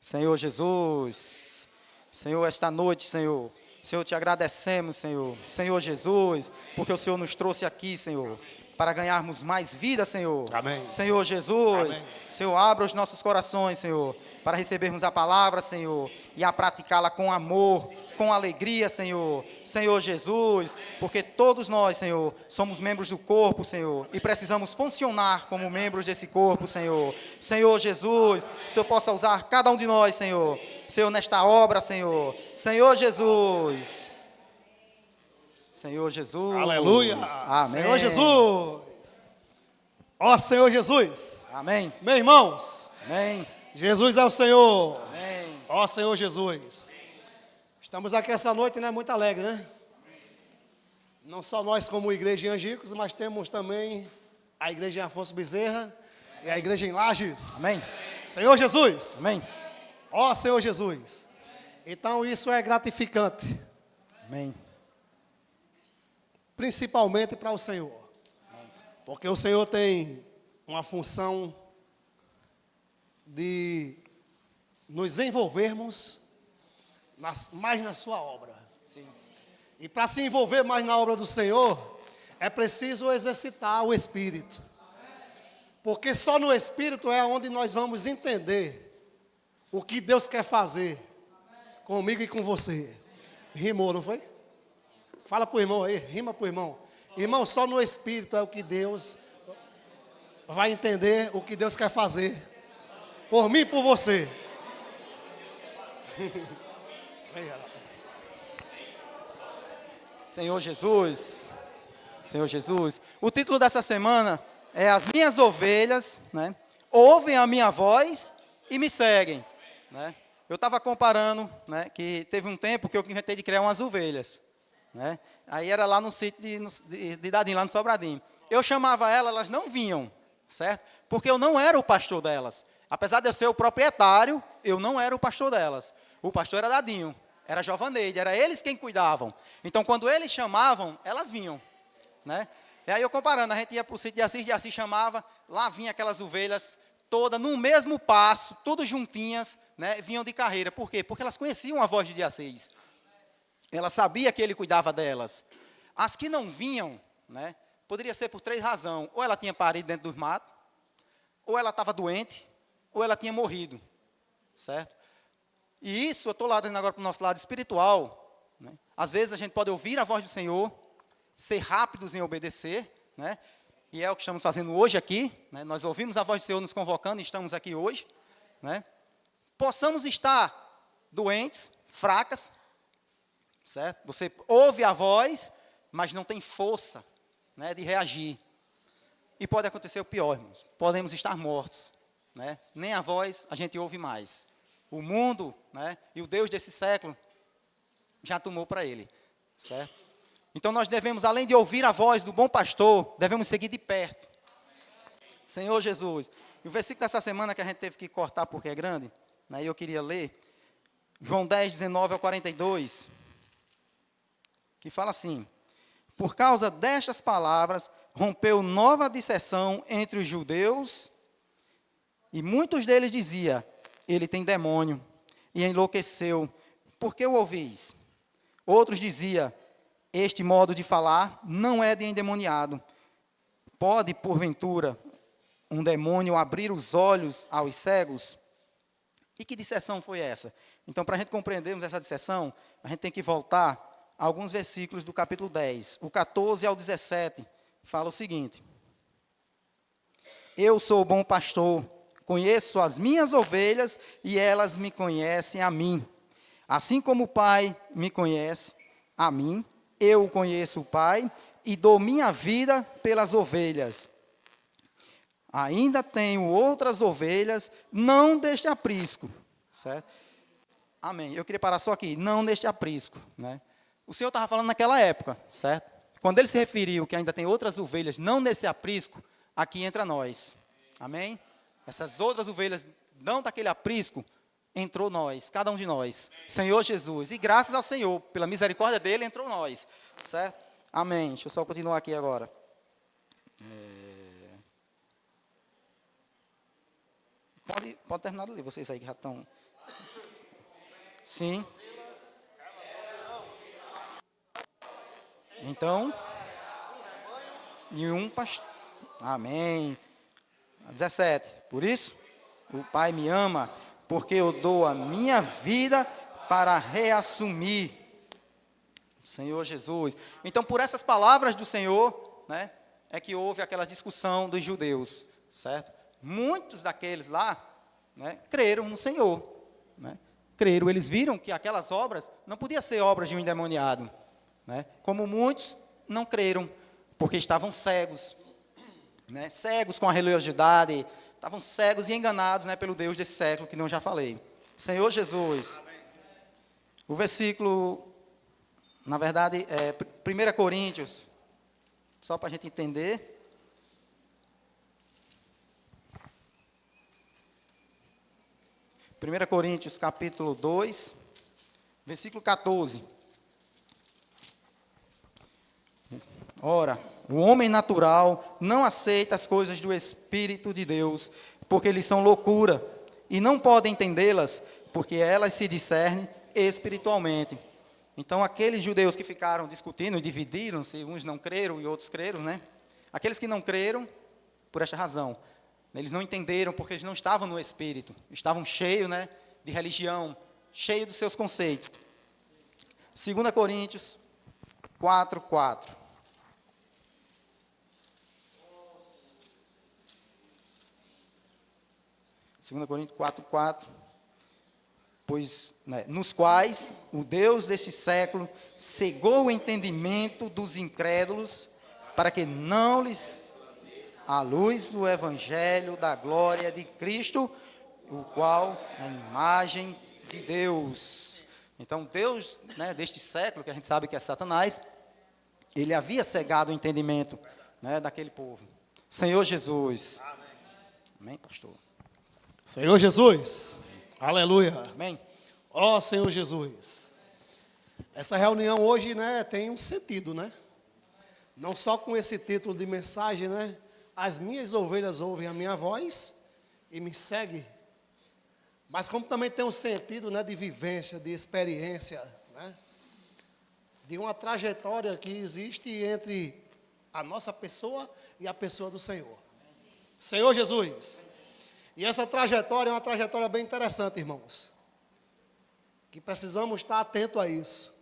Senhor Jesus, Senhor, esta noite, Senhor, te agradecemos, Senhor, Senhor Jesus, porque o Senhor nos trouxe aqui, Senhor, para ganharmos mais vida, Senhor. Amém. Senhor Jesus, Amém. Senhor, abra os nossos corações, Senhor, para recebermos a palavra, Senhor, e a praticá-la com amor, com alegria, Senhor. Senhor Jesus, porque todos nós, Senhor, somos membros do corpo, Senhor, e precisamos funcionar como membros desse corpo, Senhor. Senhor Jesus, que o Senhor possa usar cada um de nós, Senhor. Senhor, nesta obra, Senhor. Senhor Jesus. Senhor Jesus. Aleluia. Amém. Senhor Jesus. Ó Senhor Jesus. Amém. Meus irmãos, Amém. Jesus é o Senhor. Amém. Ó Senhor Jesus. Estamos aqui essa noite, né? Muito alegre, né? Não só nós como igreja em Angicos, mas temos também a igreja em Afonso Bezerra e a igreja em Lages. Amém. Senhor Jesus. Amém. Ó Senhor Jesus. Então isso é gratificante, Amém. principalmente para o Senhor. Porque o Senhor tem uma função de nos envolvermos mais na sua obra. Sim. E para se envolver mais na obra do Senhor, é preciso exercitar o Espírito. Porque só no Espírito é onde nós vamos entender o que Deus quer fazer comigo e com você. Rimou, não foi? Fala para o irmão aí, rima para o irmão. Irmão, só no Espírito é o que Deus vai entender, o que Deus quer fazer. Por mim e por você. Senhor Jesus, Senhor Jesus, o título dessa semana é As Minhas Ovelhas, né, ouvem a minha voz e me seguem, né. Eu estava comparando, né, que teve um tempo que eu inventei de criar umas ovelhas, né, aí era lá no sítio de Dadinho, lá no Sobradinho. Eu chamava elas não vinham, certo? Porque eu não era o pastor delas. Apesar de eu ser o proprietário, eu não era o pastor delas. O pastor era Dadinho, era Jovaneide, era eles quem cuidavam. Então, quando eles chamavam, elas vinham, né? E aí eu comparando, a gente ia para o sítio de Assis chamava, lá vinha aquelas ovelhas todas no mesmo passo, todas juntinhas, né? Vinham de carreira. Por quê? Porque elas conheciam a voz de Assis. Ela sabia que ele cuidava delas. As que não vinham, né? Poderia ser por 3 razões. Ou ela tinha parido dentro dos matos, ou ela estava doente, ou ela tinha morrido, certo? E isso, eu estou lá dizendo agora para o nosso lado espiritual, né? Às vezes a gente pode ouvir a voz do Senhor, ser rápidos em obedecer, né? E é o que estamos fazendo hoje aqui, né? Nós ouvimos a voz do Senhor nos convocando e estamos aqui hoje, né? Possamos estar doentes, fracas, certo? Você ouve a voz, mas não tem força, né, de reagir. E pode acontecer o pior, irmãos. Podemos estar mortos, né? Nem a voz a gente ouve mais. O mundo, né, e o Deus desse século já tomou para ele, certo? Então nós devemos, além de ouvir a voz do bom pastor, devemos seguir de perto. Senhor Jesus. E o versículo dessa semana que a gente teve que cortar porque é grande, né, eu queria ler, João 10, 19 ao 42, que fala assim: por causa destas palavras, rompeu nova disseção entre os judeus, e muitos deles diziam, ele tem demônio, e enlouqueceu, por que o ouvis? Outros diziam, este modo de falar não é de endemoniado. Pode, porventura, um demônio abrir os olhos aos cegos? E que disseção foi essa? Então, para a gente compreendermos essa disseção, a gente tem que voltar a alguns versículos do capítulo 10. O 14 ao 17 fala o seguinte: eu sou o bom pastor, conheço as minhas ovelhas e elas me conhecem a mim. Assim como o Pai me conhece a mim, eu conheço o Pai e dou minha vida pelas ovelhas. Ainda tenho outras ovelhas, não deste aprisco, certo? Amém. Eu queria parar só aqui, não deste aprisco, né? O Senhor estava falando naquela época, certo? Quando ele se referiu que ainda tem outras ovelhas, não nesse aprisco, aqui entra nós. Amém? Essas outras ovelhas, não daquele aprisco, entrou nós, cada um de nós. Senhor Jesus. E graças ao Senhor, pela misericórdia dele, entrou nós. Certo? Amém. Deixa eu só continuar aqui agora. Pode terminar de ler, vocês aí que já estão Sim. Então, e um pastor. Amém. 17. Por isso, o Pai me ama, porque eu dou a minha vida para reassumir. Senhor Jesus. Então, por essas palavras do Senhor, né, é que houve aquela discussão dos judeus, certo? Muitos daqueles lá, né, creram no Senhor, né? Creram, eles viram que aquelas obras não podiam ser obras de um endemoniado, né? Como muitos não creram, porque estavam cegos, né? Cegos com a religiosidade, estavam cegos e enganados, né, pelo Deus desse século, que não já falei. Senhor Jesus, o versículo, na verdade, é 1 Coríntios, só para a gente entender. 1 Coríntios, capítulo 2, versículo 14. Ora, o homem natural não aceita as coisas do Espírito de Deus, porque eles são loucura, e não pode entendê-las, porque elas se discernem espiritualmente. Então, aqueles judeus que ficaram discutindo, dividiram-se, uns não creram e outros creram, né? Aqueles que não creram, por esta razão, eles não entenderam, porque eles não estavam no Espírito, estavam cheios, né, de religião, cheios dos seus conceitos. 2 Coríntios 4, 4. 2 Coríntios 4, 4. Pois, né, nos quais o Deus deste século cegou o entendimento dos incrédulos, para que não lhes a luz do evangelho da glória de Cristo, o qual é a imagem de Deus. Então, Deus, né, deste século, que a gente sabe que é Satanás, ele havia cegado o entendimento, né, daquele povo. Senhor Jesus. Amém. Amém, pastor? Senhor Jesus. Aleluia. Amém. Ó Senhor Jesus. Essa reunião hoje, né, tem um sentido, né? Não só com esse título de mensagem, né? As minhas ovelhas ouvem a minha voz e me seguem. Mas como também tem um sentido, né, de vivência, de experiência, né? De uma trajetória que existe entre a nossa pessoa e a pessoa do Senhor. Senhor Jesus. E essa trajetória é uma trajetória bem interessante, irmãos. Que precisamos estar atentos a isso.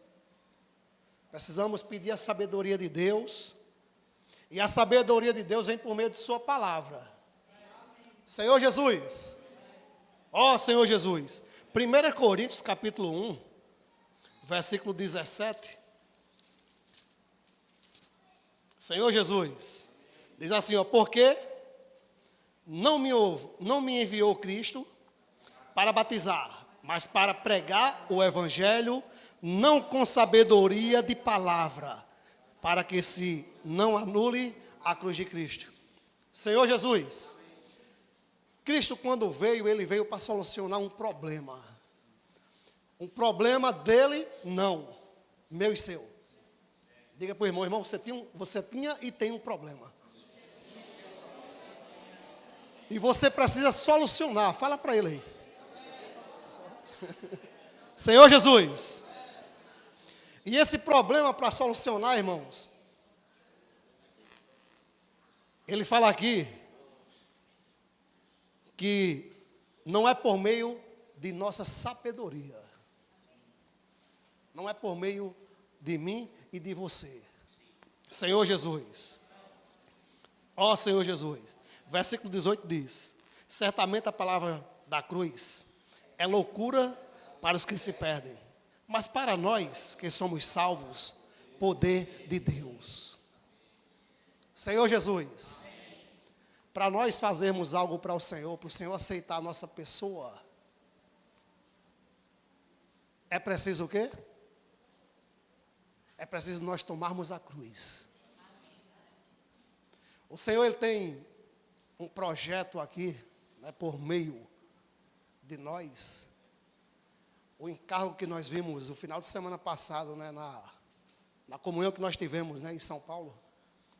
Precisamos pedir a sabedoria de Deus. E a sabedoria de Deus vem por meio de sua palavra. Senhor Jesus. Ó Senhor Jesus. 1 Coríntios capítulo 1, versículo 17. Senhor Jesus. Diz assim, ó, porque não me enviou Cristo para batizar, mas para pregar o evangelho, não com sabedoria de palavra, para que se não anule a cruz de Cristo. Senhor Jesus, Cristo quando veio, ele veio para solucionar um problema. Um problema dele, não, meu e seu. Diga para o irmão, irmão, você tinha e tem um problema. E você precisa solucionar. Fala para ele aí. Senhor Jesus. E esse problema para solucionar, irmãos, ele fala aqui que não é por meio de nossa sabedoria. Não é por meio de mim e de você. Senhor Jesus. Ó Senhor Jesus. Versículo 18 diz: certamente a palavra da cruz é loucura para os que se perdem, mas para nós que somos salvos, poder de Deus. Senhor Jesus, para nós fazermos algo para o Senhor aceitar a nossa pessoa, é preciso o quê? É preciso nós tomarmos a cruz. O Senhor, ele tem um projeto aqui, né, por meio de nós. O encargo que nós vimos no final de semana passado, né, na comunhão que nós tivemos, né, em São Paulo,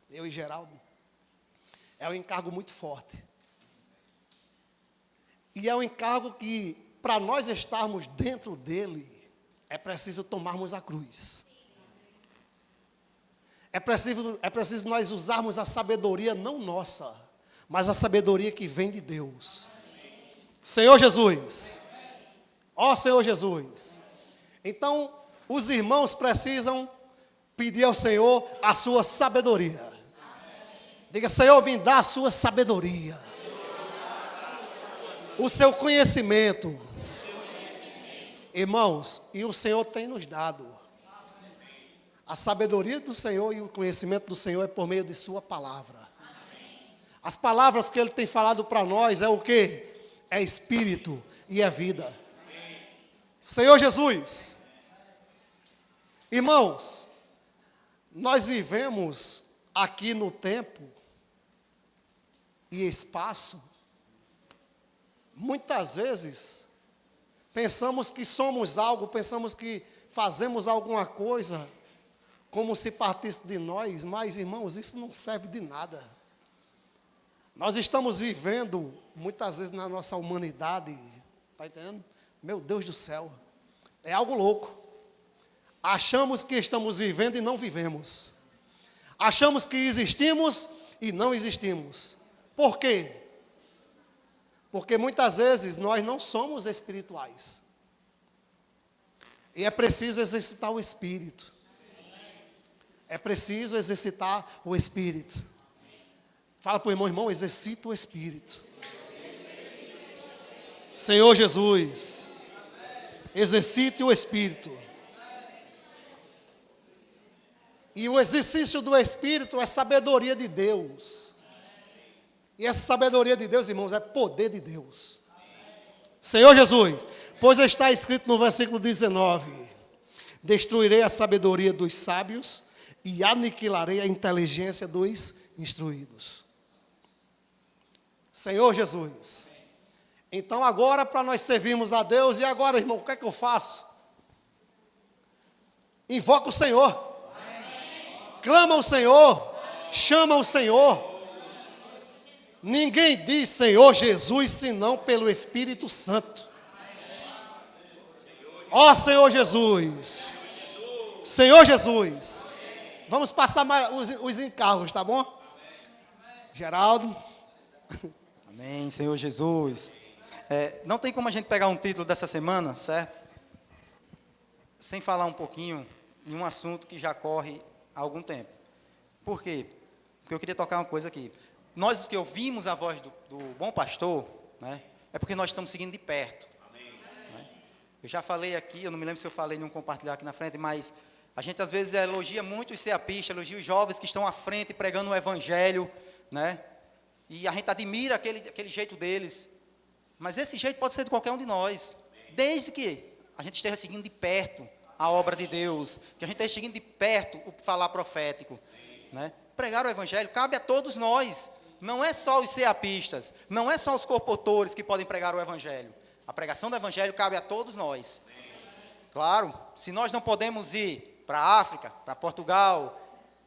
eu e Geraldo, é um encargo muito forte. E é um encargo que para nós estarmos dentro dele, é preciso tomarmos a cruz. É preciso nós usarmos a sabedoria não nossa, mas a sabedoria que vem de Deus. Senhor Jesus. Ó Senhor Jesus. Então, os irmãos precisam pedir ao Senhor a sua sabedoria. Diga, Senhor, me dá a sua sabedoria. O seu conhecimento. Irmãos, e o Senhor tem nos dado. A sabedoria do Senhor e o conhecimento do Senhor é por meio de sua palavra. As palavras que Ele tem falado para nós é o quê? É espírito e é vida. Senhor Jesus. Irmãos, nós vivemos aqui no tempo e espaço. Muitas vezes, pensamos que somos algo, pensamos que fazemos alguma coisa, como se partisse de nós, mas, irmãos, isso não serve de nada. Nós estamos vivendo, muitas vezes, na nossa humanidade, está entendendo? Meu Deus do céu, é algo louco. Achamos que estamos vivendo e não vivemos. Achamos que existimos e não existimos. Por quê? Porque muitas vezes nós não somos espirituais. E é preciso exercitar o espírito. É preciso exercitar o espírito. Fala para o irmão, irmão, exercita o espírito. Senhor Jesus, exercite o espírito. E o exercício do espírito é sabedoria de Deus. E essa sabedoria de Deus, irmãos, é poder de Deus. Senhor Jesus, pois está escrito no versículo 19: destruirei a sabedoria dos sábios e aniquilarei a inteligência dos instruídos. Senhor Jesus. Então agora, para nós servirmos a Deus, e agora, irmão, o que é que eu faço? Invoca o Senhor. Clama o Senhor. Chama o Senhor. Ninguém diz Senhor Jesus, senão pelo Espírito Santo. Ó Senhor Jesus. Senhor Jesus. Vamos passar mais os encargos, tá bom? Geraldo. Amém, Senhor Jesus. Não tem como a gente pegar um título dessa semana, certo? Sem falar um pouquinho em um assunto que já corre há algum tempo. Por quê? Porque eu queria tocar uma coisa aqui. Nós que ouvimos a voz do bom pastor, né, é porque nós estamos seguindo de perto. Né? Eu já falei aqui, eu não me lembro se eu falei em um compartilhar aqui na frente, mas a gente às vezes elogia muito os ceapistas, elogia os jovens que estão à frente pregando o evangelho, né? E a gente admira aquele jeito deles. Mas esse jeito pode ser de qualquer um de nós, desde que a gente esteja seguindo de perto a obra de Deus, que a gente esteja seguindo de perto o falar profético. Né? Pregar o evangelho cabe a todos nós, não é só os ceapistas, não é só os corpotores que podem pregar o evangelho. A pregação do evangelho cabe a todos nós. Claro, se nós não podemos ir para a África, para Portugal,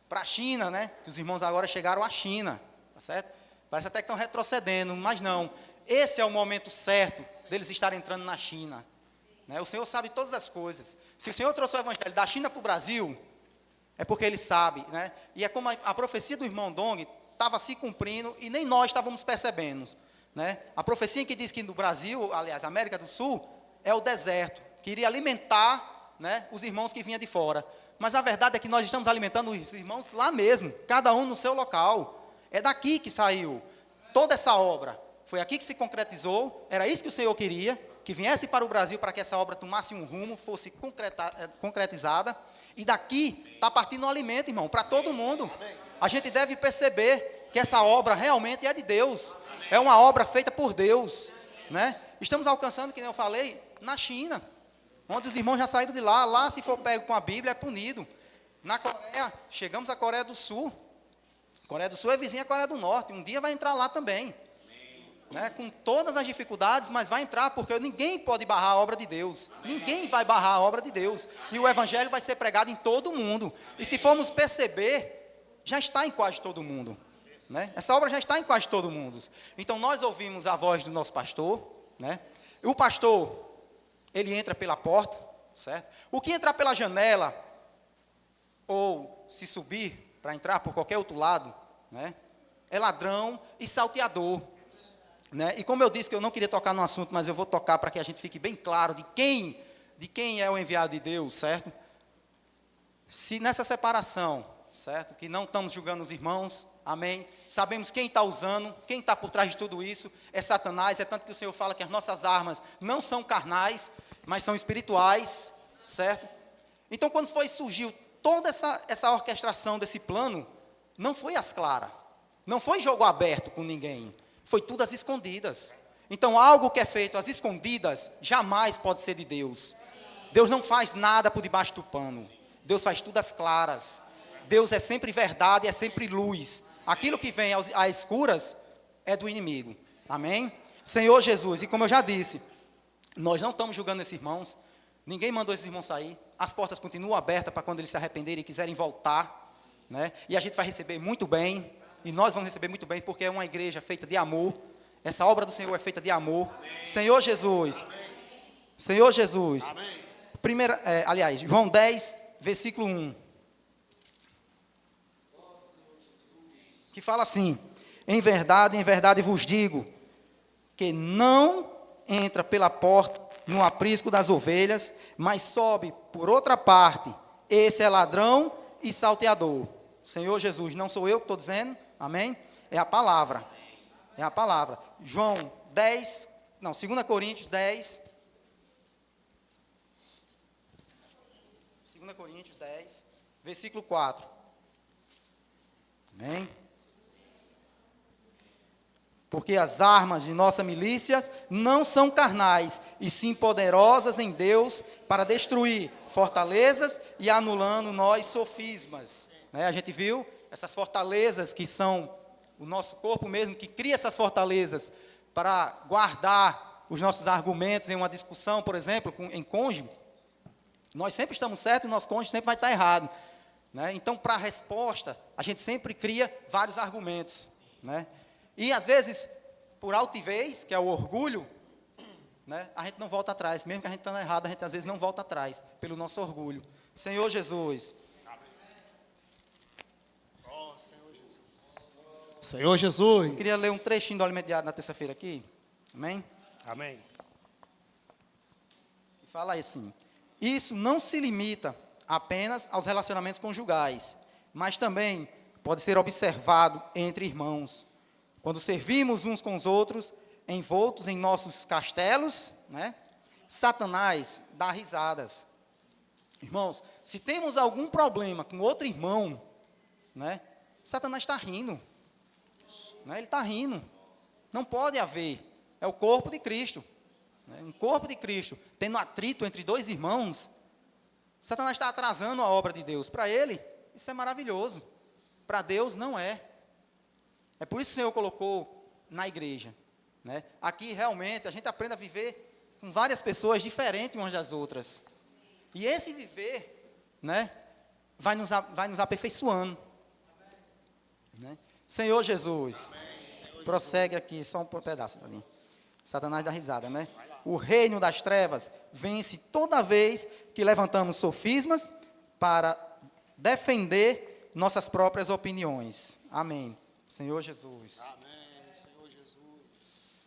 para a China, né? Que os irmãos agora chegaram à China, tá certo? Parece até que estão retrocedendo, mas não. Esse é o momento certo deles estarem entrando na China. Né? O Senhor sabe todas as coisas. Se o Senhor trouxe o evangelho da China para o Brasil, é porque Ele sabe. Né? E é como a profecia do irmão Dong estava se cumprindo e nem nós estávamos percebendo. Né? A profecia que diz que no Brasil, aliás, América do Sul, é o deserto, que iria alimentar, né, os irmãos que vinham de fora. Mas a verdade é que nós estamos alimentando os irmãos lá mesmo, cada um no seu local. É daqui que saiu toda essa obra. Foi aqui que se concretizou, era isso que o Senhor queria, que viesse para o Brasil para que essa obra tomasse um rumo, fosse concretizada. E daqui está partindo um alimento, irmão, para todo mundo. A gente deve perceber que essa obra realmente é de Deus. É uma obra feita por Deus. Né? Estamos alcançando, que nem eu falei, na China, onde os irmãos já saíram de lá. Lá, se for pego com a Bíblia, é punido. Na Coreia, chegamos à Coreia do Sul. A Coreia do Sul é vizinha à Coreia do Norte. Um dia vai entrar lá também. Né, com todas as dificuldades, mas vai entrar, porque ninguém pode barrar a obra de Deus. Ninguém vai barrar a obra de Deus. E o evangelho vai ser pregado em todo mundo. E se formos perceber, já está em quase todo mundo. Né? Essa obra já está em quase todo mundo. Então nós ouvimos a voz do nosso pastor. Né? O pastor ele entra pela porta, certo? O que entrar pela janela, ou se subir para entrar por qualquer outro lado, né, é ladrão e salteador. Né? E como eu disse que eu não queria tocar no assunto, mas eu vou tocar para que a gente fique bem claro de quem é o enviado de Deus, certo? Se nessa separação, certo, que não estamos julgando os irmãos, amém, sabemos quem está usando, quem está por trás de tudo isso, é Satanás, é tanto que o Senhor fala que as nossas armas não são carnais, mas são espirituais, certo? Então, quando surgiu toda essa orquestração desse plano, não foi às claras, não foi jogo aberto com ninguém, foi tudo às escondidas. Então, algo que é feito às escondidas, jamais pode ser de Deus. Deus não faz nada por debaixo do pano, Deus faz tudo às claras. Deus é sempre verdade, é sempre luz. Aquilo que vem às escuras é do inimigo. Amém? Senhor Jesus, e como eu já disse, nós não estamos julgando esses irmãos, ninguém mandou esses irmãos sair, as portas continuam abertas para quando eles se arrependerem e quiserem voltar, né? E a gente vai receber muito bem, e nós vamos receber muito bem, porque é uma igreja feita de amor, essa obra do Senhor é feita de amor. Amém. Senhor Jesus, amém. Senhor Jesus, amém. João 10, versículo 1, que fala assim: em verdade vos digo, que não entra pela porta no aprisco das ovelhas, mas sobe por outra parte, esse é ladrão e salteador. Senhor Jesus, não sou eu que estou dizendo, amém? É a palavra, é a palavra. João 10, 2 Coríntios 10, 2 Coríntios 10, versículo 4, amém? Porque as armas de nossa milícia não são carnais, e sim poderosas em Deus para destruir fortalezas e anulando nós sofismas. Né? A gente viu essas fortalezas que são o nosso corpo mesmo, que cria essas fortalezas para guardar os nossos argumentos em uma discussão, por exemplo, em cônjuge. Nós sempre estamos certos e o nosso cônjuge sempre vai estar errado. Né? Então, para a resposta, a gente sempre cria vários argumentos. Né? E, às vezes, por altivez, que é o orgulho, né, a gente não volta atrás. Mesmo que a gente esteja errado, a gente, às vezes, não volta atrás, pelo nosso orgulho. Senhor Jesus. Amém. Oh, Senhor Jesus. Senhor Jesus. Eu queria ler um trechinho do Alimento Diário na terça-feira aqui. Amém? Amém. E fala assim: isso não se limita apenas aos relacionamentos conjugais, mas também pode ser observado entre irmãos. Quando servimos uns com os outros, envoltos em nossos castelos, né, Satanás dá risadas. Irmãos, se temos algum problema com outro irmão, né, Satanás está rindo. Né, ele está rindo. Não pode haver. É o corpo de Cristo. Né, um corpo de Cristo, tendo atrito entre dois irmãos, Satanás está atrasando a obra de Deus. Para ele, isso é maravilhoso. Para Deus, não é. É por isso que o Senhor colocou na igreja. Né? Aqui, realmente, a gente aprende a viver com várias pessoas diferentes umas das outras. E esse viver, né, vai nos aperfeiçoando. Né? Senhor Jesus, prossegue aqui, só um pedaço ali. Satanás dá risada, né? O reino das trevas vence toda vez que levantamos sofismas para defender nossas próprias opiniões. Amém. Senhor Jesus. Amém, Senhor Jesus.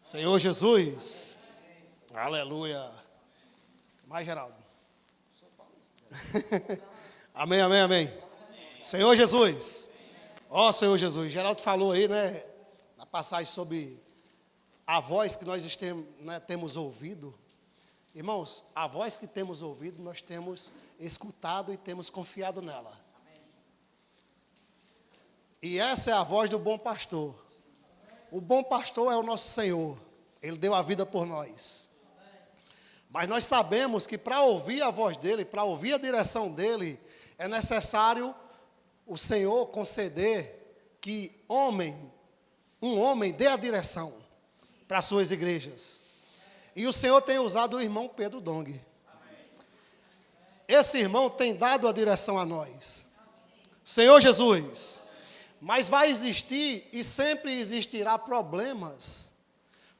Senhor Jesus. Aleluia. Mais, Geraldo. Amém, amém, amém. Senhor Jesus. Ó, Senhor Jesus. Geraldo falou aí, né, na passagem sobre a voz que nós temos ouvido. Irmãos, a voz que temos ouvido, nós temos escutado e temos confiado nela. E essa é a voz do bom pastor. O bom pastor é o nosso Senhor. Ele deu a vida por nós. Mas nós sabemos que para ouvir a voz dele, para ouvir a direção dele, é necessário o Senhor conceder que um homem dê a direção para as suas igrejas. E o Senhor tem usado o irmão Pedro Dong. Esse irmão tem dado a direção a nós. Senhor Jesus. Mas vai existir e sempre existirá problemas,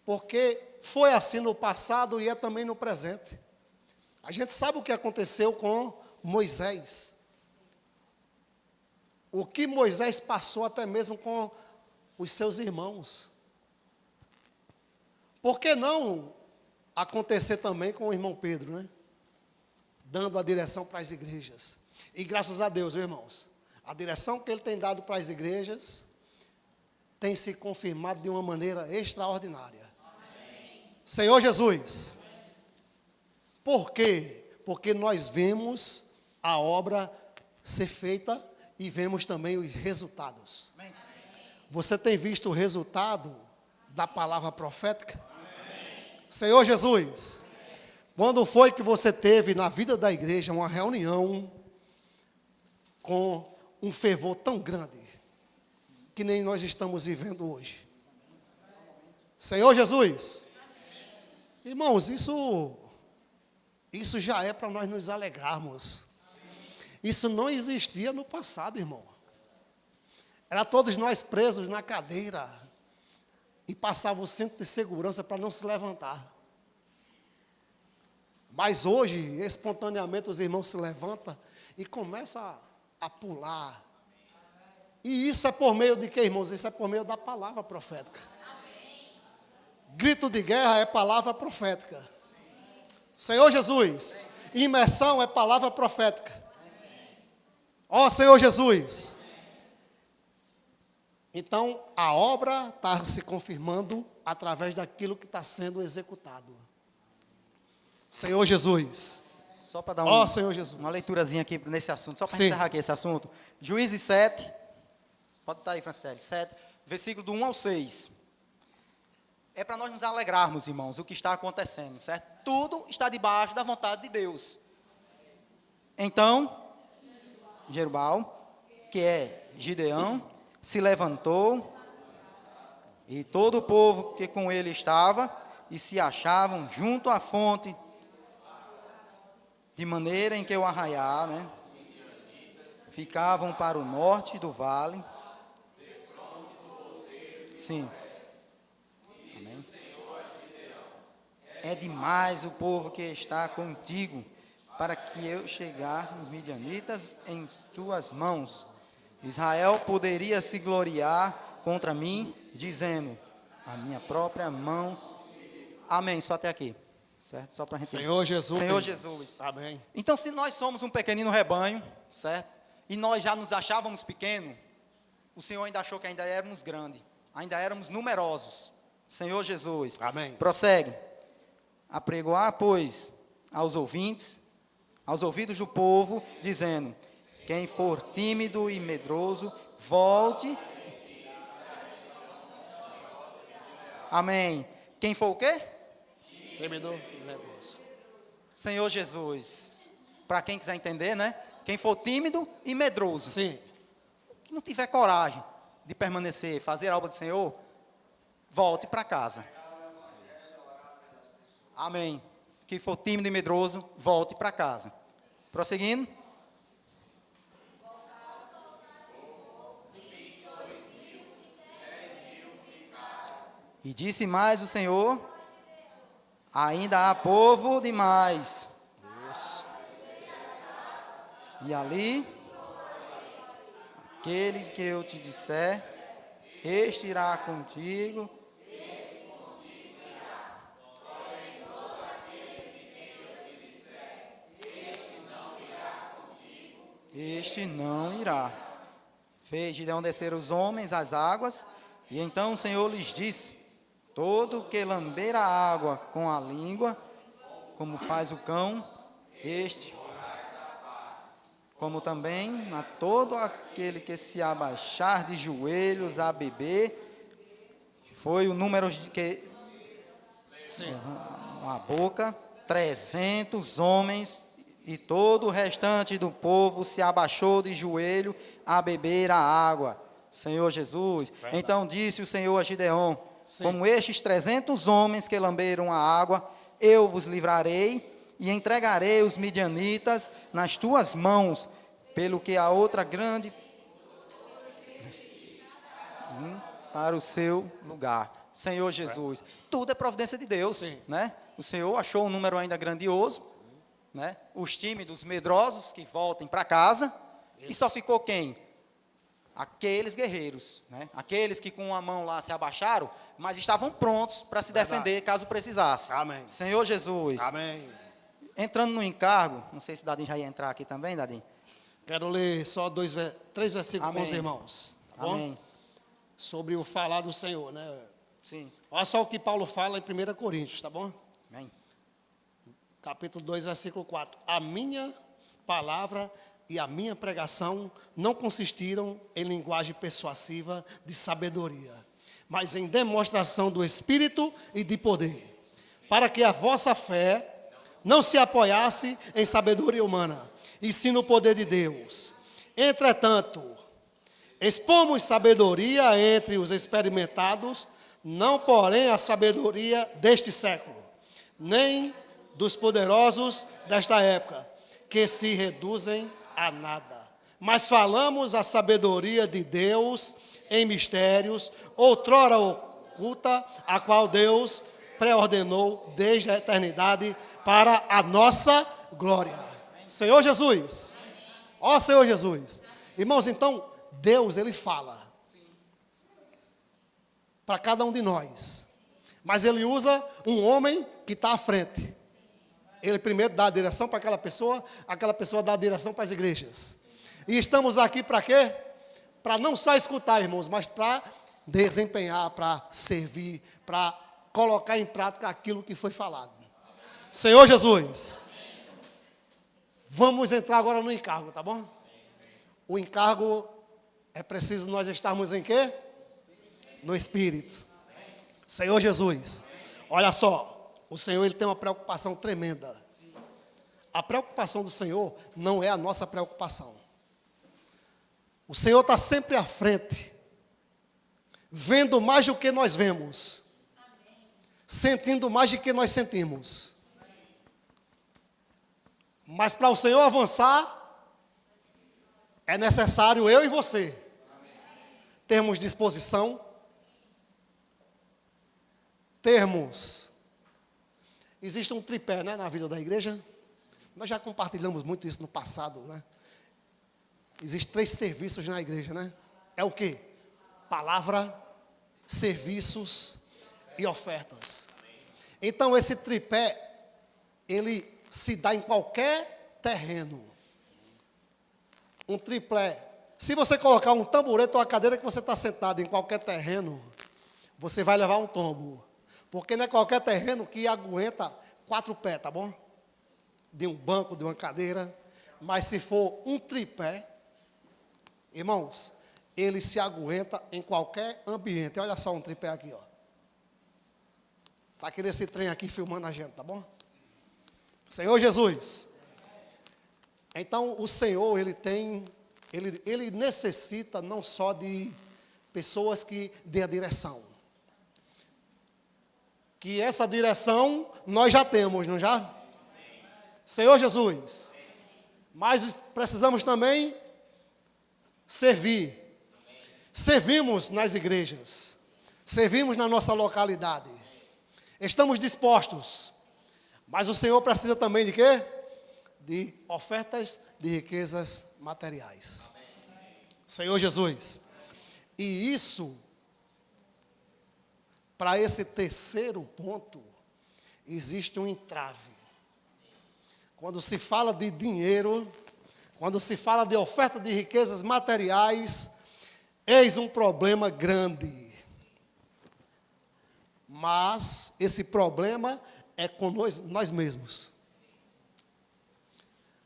porque foi assim no passado e é também no presente. A gente sabe o que aconteceu com Moisés. O que Moisés passou até mesmo com os seus irmãos. Por que não acontecer também com o irmão Pedro, né? Dando a direção para as igrejas. E graças a Deus, irmãos, a direção que ele tem dado para as igrejas tem se confirmado de uma maneira extraordinária. Amém. Senhor Jesus. Por quê? Porque nós vemos a obra ser feita e vemos também os resultados. Amém. Você tem visto o resultado da palavra profética? Amém. Senhor Jesus, quando foi que você teve na vida da igreja uma reunião com um fervor tão grande que nem nós estamos vivendo hoje? Senhor Jesus, irmãos, isso já é para nós nos alegrarmos. Isso não existia no passado, irmão. Era todos nós presos na cadeira e passavam o cinto de segurança para não se levantar. Mas hoje, espontaneamente, os irmãos se levantam e começam a pular. E isso é por meio de quê, irmãos? Isso é por meio da palavra profética. Grito de guerra é palavra profética. Senhor Jesus, imersão é palavra profética. Ó Senhor Jesus. Então, a obra está se confirmando através daquilo que está sendo executado. Senhor Jesus. Só para dar Senhor Jesus. uma leiturazinha aqui nesse assunto, só para Sim. encerrar aqui esse assunto. Juízes 7, pode estar aí, Franciele, 7, versículo do 1 ao 6. É para nós nos alegrarmos, irmãos, o que está acontecendo, certo? Tudo está debaixo da vontade de Deus. Então, Jerubal, que é Gideão, se levantou, e todo o povo que com ele estava, e se achavam junto à fonte, de maneira em que o arraial, né, ficavam para o norte do vale. Sim. Amém. É demais o povo que está contigo, para que eu chegar nos midianitas em tuas mãos. Israel poderia se gloriar contra mim, dizendo, a minha própria mão. Amém, só até aqui. Certo? Só para a gente... Senhor Jesus. Senhor Jesus. Amém. Então, se nós somos um pequenino rebanho, certo? E nós já nos achávamos pequenos, o Senhor ainda achou que ainda éramos grandes, ainda éramos numerosos. Senhor Jesus. Amém. Prossegue. Apregoar, pois, aos ouvintes, aos ouvidos do povo, dizendo, quem for tímido e medroso, volte. Amém. Quem for o quê? Tímido e medroso. Senhor Jesus. Para quem quiser entender, né? Quem for tímido e medroso. Sim. Que não tiver coragem de permanecer, fazer a obra do Senhor, volte para casa. Amém. Quem for tímido e medroso, volte para casa. Prosseguindo. E disse mais o Senhor, ainda há povo demais. Isso. E ali, aquele que eu te disser, este irá contigo. Este não irá. Fez Gideão descer os homens às águas, e então o Senhor lhes disse, todo que lamber a água com a língua, como faz o cão, este, como também a todo aquele que se abaixar de joelhos a beber, foi o número de que, Sim. a boca, 300 homens, e todo o restante do povo se abaixou de joelho a beber a água. Senhor Jesus. Verdade. Então disse o Senhor a Gideão, Sim. como estes 300 homens que lamberam a água, eu vos livrarei e entregarei os midianitas nas tuas mãos, pelo que a outra grande para o seu lugar. Senhor Jesus. Tudo é providência de Deus, Sim. né? O Senhor achou um número ainda grandioso, né? Os tímidos, medrosos que voltem para casa. E só ficou quem? Aqueles guerreiros, né? Aqueles que com a mão lá se abaixaram, mas estavam prontos para se defender caso precisasse. Amém. Senhor Jesus. Amém. Entrando no encargo, não sei se Dadinho já ia entrar aqui também, Dadinho. Quero ler só 3 versículos Amém. com os irmãos. Tá bom? Amém. Sobre o falar do Senhor, né? Sim. Olha só o que Paulo fala em 1 Coríntios, tá bom? Amém. Capítulo 2, versículo 4. A minha palavra e a minha pregação não consistiram em linguagem persuasiva de sabedoria, mas em demonstração do Espírito e de poder, para que a vossa fé não se apoiasse em sabedoria humana, e sim no poder de Deus. Entretanto, expomos sabedoria entre os experimentados, não porém a sabedoria deste século, nem dos poderosos desta época, que se reduzem a nada. Mas falamos a sabedoria de Deus em mistérios, outrora oculta, a qual Deus preordenou desde a eternidade para a nossa glória. Senhor Jesus. Ó Senhor Jesus. Irmãos, então, Deus, Ele fala para cada um de nós. Mas Ele usa um homem que está à frente. Ele primeiro dá a direção para aquela pessoa dá a direção para as igrejas. E estamos aqui para quê? Para não só escutar, irmãos, mas para desempenhar, para servir, para colocar em prática aquilo que foi falado. Senhor Jesus. Vamos entrar agora no encargo, tá bom? O encargo é preciso nós estarmos em quê? No Espírito. Senhor Jesus. Olha só, o Senhor ele tem uma preocupação tremenda. A preocupação do Senhor não é a nossa preocupação. O Senhor está sempre à frente, vendo mais do que nós vemos, sentindo mais do que nós sentimos. Mas para o Senhor avançar, é necessário eu e você termos disposição, existe um tripé, né, na vida da igreja. Nós já compartilhamos muito isso no passado, né? Existem 3 serviços na igreja, né? É o quê? Palavra, serviços e ofertas. Então esse tripé, ele se dá em qualquer terreno. Um triplé. Se você colocar um tamborete ou a cadeira que você está sentado em qualquer terreno, você vai levar um tombo. Porque não é qualquer terreno que aguenta 4 pés, tá bom? De um banco, de uma cadeira. Mas se for um tripé, irmãos, ele se aguenta em qualquer ambiente. Olha só um tripé aqui, ó. Tá aqui nesse trem aqui filmando a gente, tá bom? Senhor Jesus. Então o Senhor, ele necessita não só de pessoas que dê a direção. Que essa direção nós já temos, não já? Senhor Jesus. Mas precisamos também servir. Servimos nas igrejas. Servimos na nossa localidade. Estamos dispostos. Mas o Senhor precisa também de quê? De ofertas de riquezas materiais. Senhor Jesus. E isso, para esse terceiro ponto, existe um entrave. Quando se fala de dinheiro, quando se fala de oferta de riquezas materiais, eis um problema grande. Mas esse problema é com nós mesmos.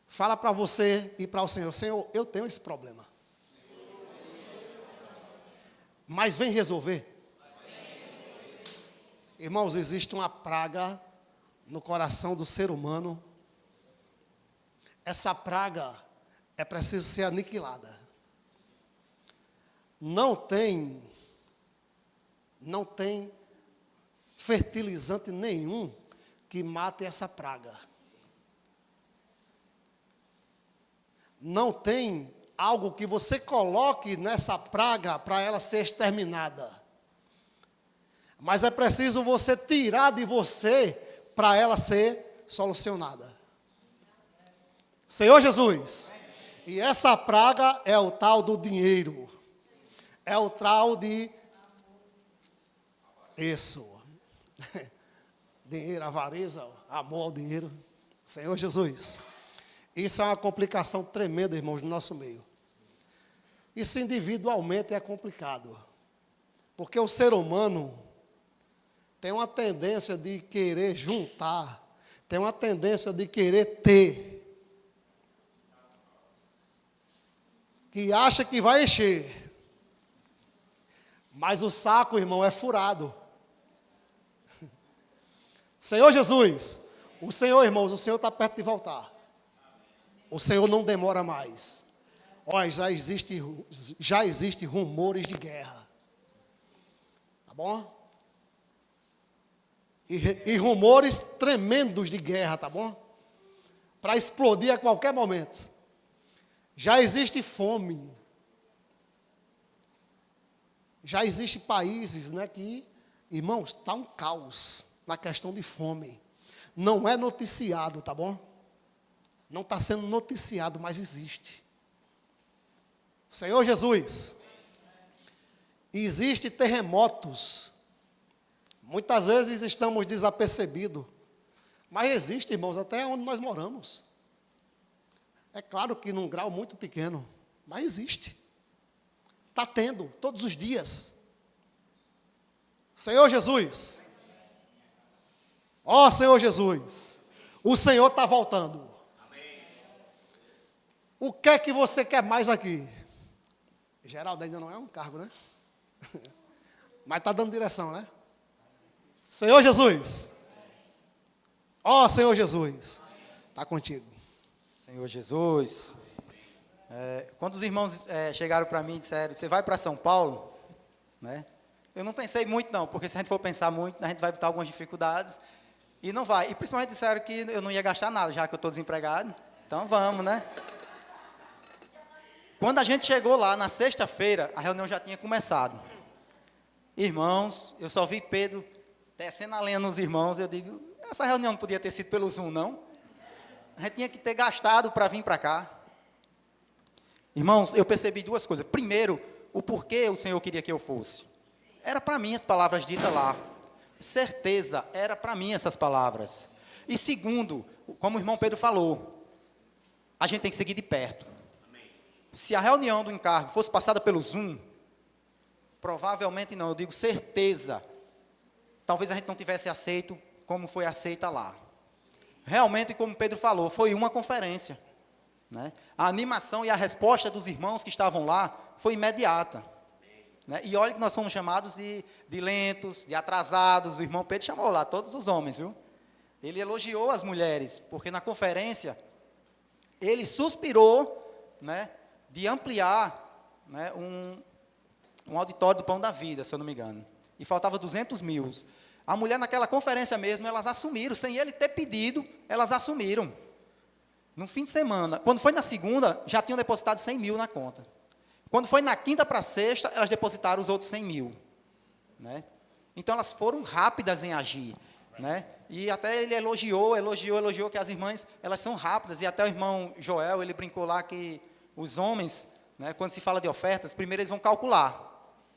Fala para você e para o Senhor: Senhor, eu tenho esse problema. Mas vem resolver. Irmãos, existe uma praga no coração do ser humano. Essa praga é preciso ser aniquilada. Não tem fertilizante nenhum que mate essa praga. Não tem algo que você coloque nessa praga para ela ser exterminada. Mas é preciso você tirar de você para ela ser solucionada. Senhor Jesus. E essa praga é o tal do dinheiro. É o tal de... Isso. Dinheiro, avareza, amor ao dinheiro. Senhor Jesus. Isso é uma complicação tremenda, irmãos, no nosso meio. Isso individualmente é complicado. Porque o ser humano tem uma tendência de querer juntar, tem uma tendência de querer ter, que acha que vai encher, mas o saco, irmão, é furado. Senhor Jesus, o Senhor, irmãos, o Senhor está perto de voltar. O Senhor não demora mais. Olha, já existe rumores de guerra. Tá bom? E rumores tremendos de guerra, tá bom? Para explodir a qualquer momento. Já existe fome. Já existe países, né, que, irmãos, está um caos na questão de fome. Não é noticiado, tá bom? Não está sendo noticiado, mas existe. Senhor Jesus, existe terremotos. Muitas vezes estamos desapercebidos. Mas existe, irmãos, até onde nós moramos. É claro que num grau muito pequeno, mas existe. Está tendo, todos os dias. Senhor Jesus. Ó Senhor Jesus. O Senhor está voltando. O que é que você quer mais aqui? Geraldo ainda não é um cargo, né? Mas está dando direção, né? Senhor Jesus. Ó Senhor Jesus. Está contigo. Senhor Jesus. Quando os irmãos chegaram para mim e disseram, você vai para São Paulo? Né? Eu não pensei muito não, porque se a gente for pensar muito, a gente vai botar algumas dificuldades e não vai. E principalmente disseram que eu não ia gastar nada, já que eu estou desempregado. Então vamos, né? Quando a gente chegou lá, na sexta-feira, a reunião já tinha começado. Irmãos, eu só vi Pedro descendo a lenha nos irmãos, eu digo, essa reunião não podia ter sido pelo Zoom, não? A gente tinha que ter gastado para vir para cá. Irmãos, eu percebi duas coisas. Primeiro, o porquê o Senhor queria que eu fosse. Era para mim as palavras ditas lá. Certeza, era para mim essas palavras. E segundo, como o irmão Pedro falou, a gente tem que seguir de perto. Se a reunião do encargo fosse passada pelo Zoom, provavelmente não, eu digo certeza, talvez a gente não tivesse aceito como foi aceita lá. Realmente, como Pedro falou, foi uma conferência. Né? A animação e a resposta dos irmãos que estavam lá foi imediata. Né? E olha que nós fomos chamados de lentos, de atrasados. O irmão Pedro chamou lá todos os homens, viu? Ele elogiou as mulheres, porque na conferência ele suspirou, né, de ampliar, né, um auditório do Pão da Vida, se eu não me engano. E faltava 200 mil. A mulher naquela conferência mesmo, elas assumiram, sem ele ter pedido, elas assumiram. No fim de semana, quando foi na segunda, já tinham depositado 100 mil na conta. Quando foi na quinta para sexta, elas depositaram os outros 100 mil. Né? Então, elas foram rápidas em agir. Né? E até ele elogiou que as irmãs, elas são rápidas. E até o irmão Joel, ele brincou lá que os homens, né, quando se fala de ofertas, primeiro eles vão calcular.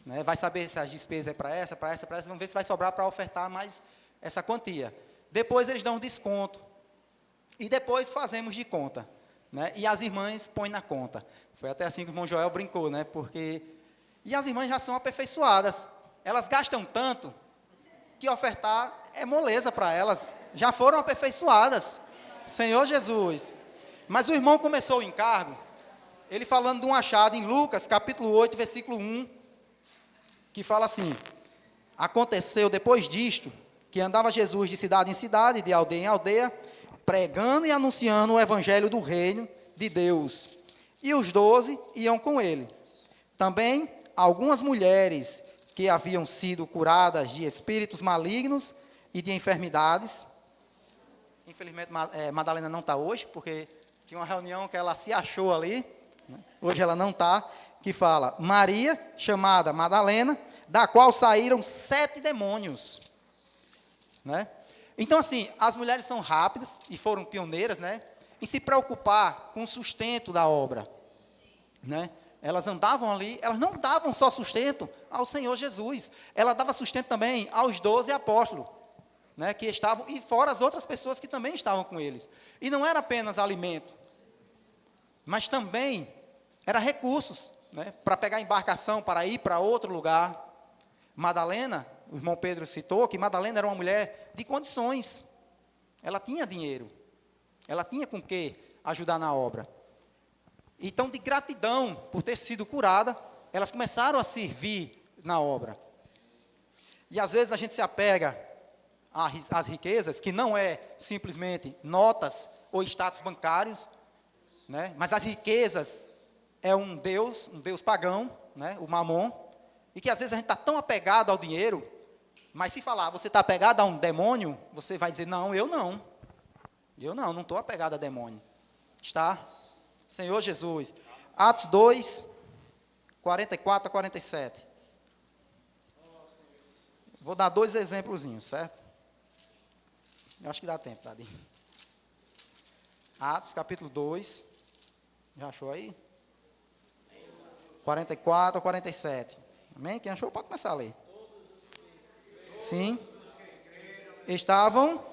Né? Vai saber se a despesa é para essa, vão ver se vai sobrar para ofertar mais essa quantia. Depois eles dão um desconto. E depois fazemos de conta. Né? E as irmãs põem na conta. Foi até assim que o irmão Joel brincou, né? Porque... E as irmãs já são aperfeiçoadas. Elas gastam tanto que ofertar é moleza para elas. Já foram aperfeiçoadas. Senhor Jesus. Mas o irmão começou o encargo, ele falando de um achado em Lucas, capítulo 8, versículo 1, que fala assim: aconteceu depois disto, que andava Jesus de cidade em cidade, de aldeia em aldeia, pregando e anunciando o evangelho do reino de Deus. E os 12 iam com ele. Também algumas mulheres que haviam sido curadas de espíritos malignos e de enfermidades. Infelizmente, Madalena não está hoje, porque tinha uma reunião que ela se achou ali. Né? Hoje ela não está. que fala, Maria, chamada Madalena, da qual saíram 7 demônios. Né? Então, assim, as mulheres são rápidas e foram pioneiras, né, em se preocupar com o sustento da obra. Né? Elas andavam ali, elas não davam só sustento ao Senhor Jesus, ela dava sustento também aos 12 apóstolos, né, que estavam, e fora as outras pessoas que também estavam com eles. E não era apenas alimento, mas também era recursos, né, para pegar embarcação, para ir para outro lugar. Madalena, o irmão Pedro citou, que Madalena era uma mulher de condições, ela tinha dinheiro, ela tinha com que ajudar na obra. Então, de gratidão por ter sido curada, elas começaram a servir na obra. E às vezes a gente se apega às riquezas, que não é simplesmente notas ou status bancários, né? Mas as riquezas é um Deus pagão, né? O Mamon, e que às vezes a gente está tão apegado ao dinheiro, mas se falar, você está apegado a um demônio, você vai dizer, não não estou apegado a demônio. Está? Senhor Jesus. Atos 2, 44 a 47. Vou dar 2 exemplozinhos, certo? Eu acho que dá tempo, Tadinho. Atos, capítulo 2. Já achou aí? 44 a 47. Amém? Quem achou pode começar a ler. Sim. Estavam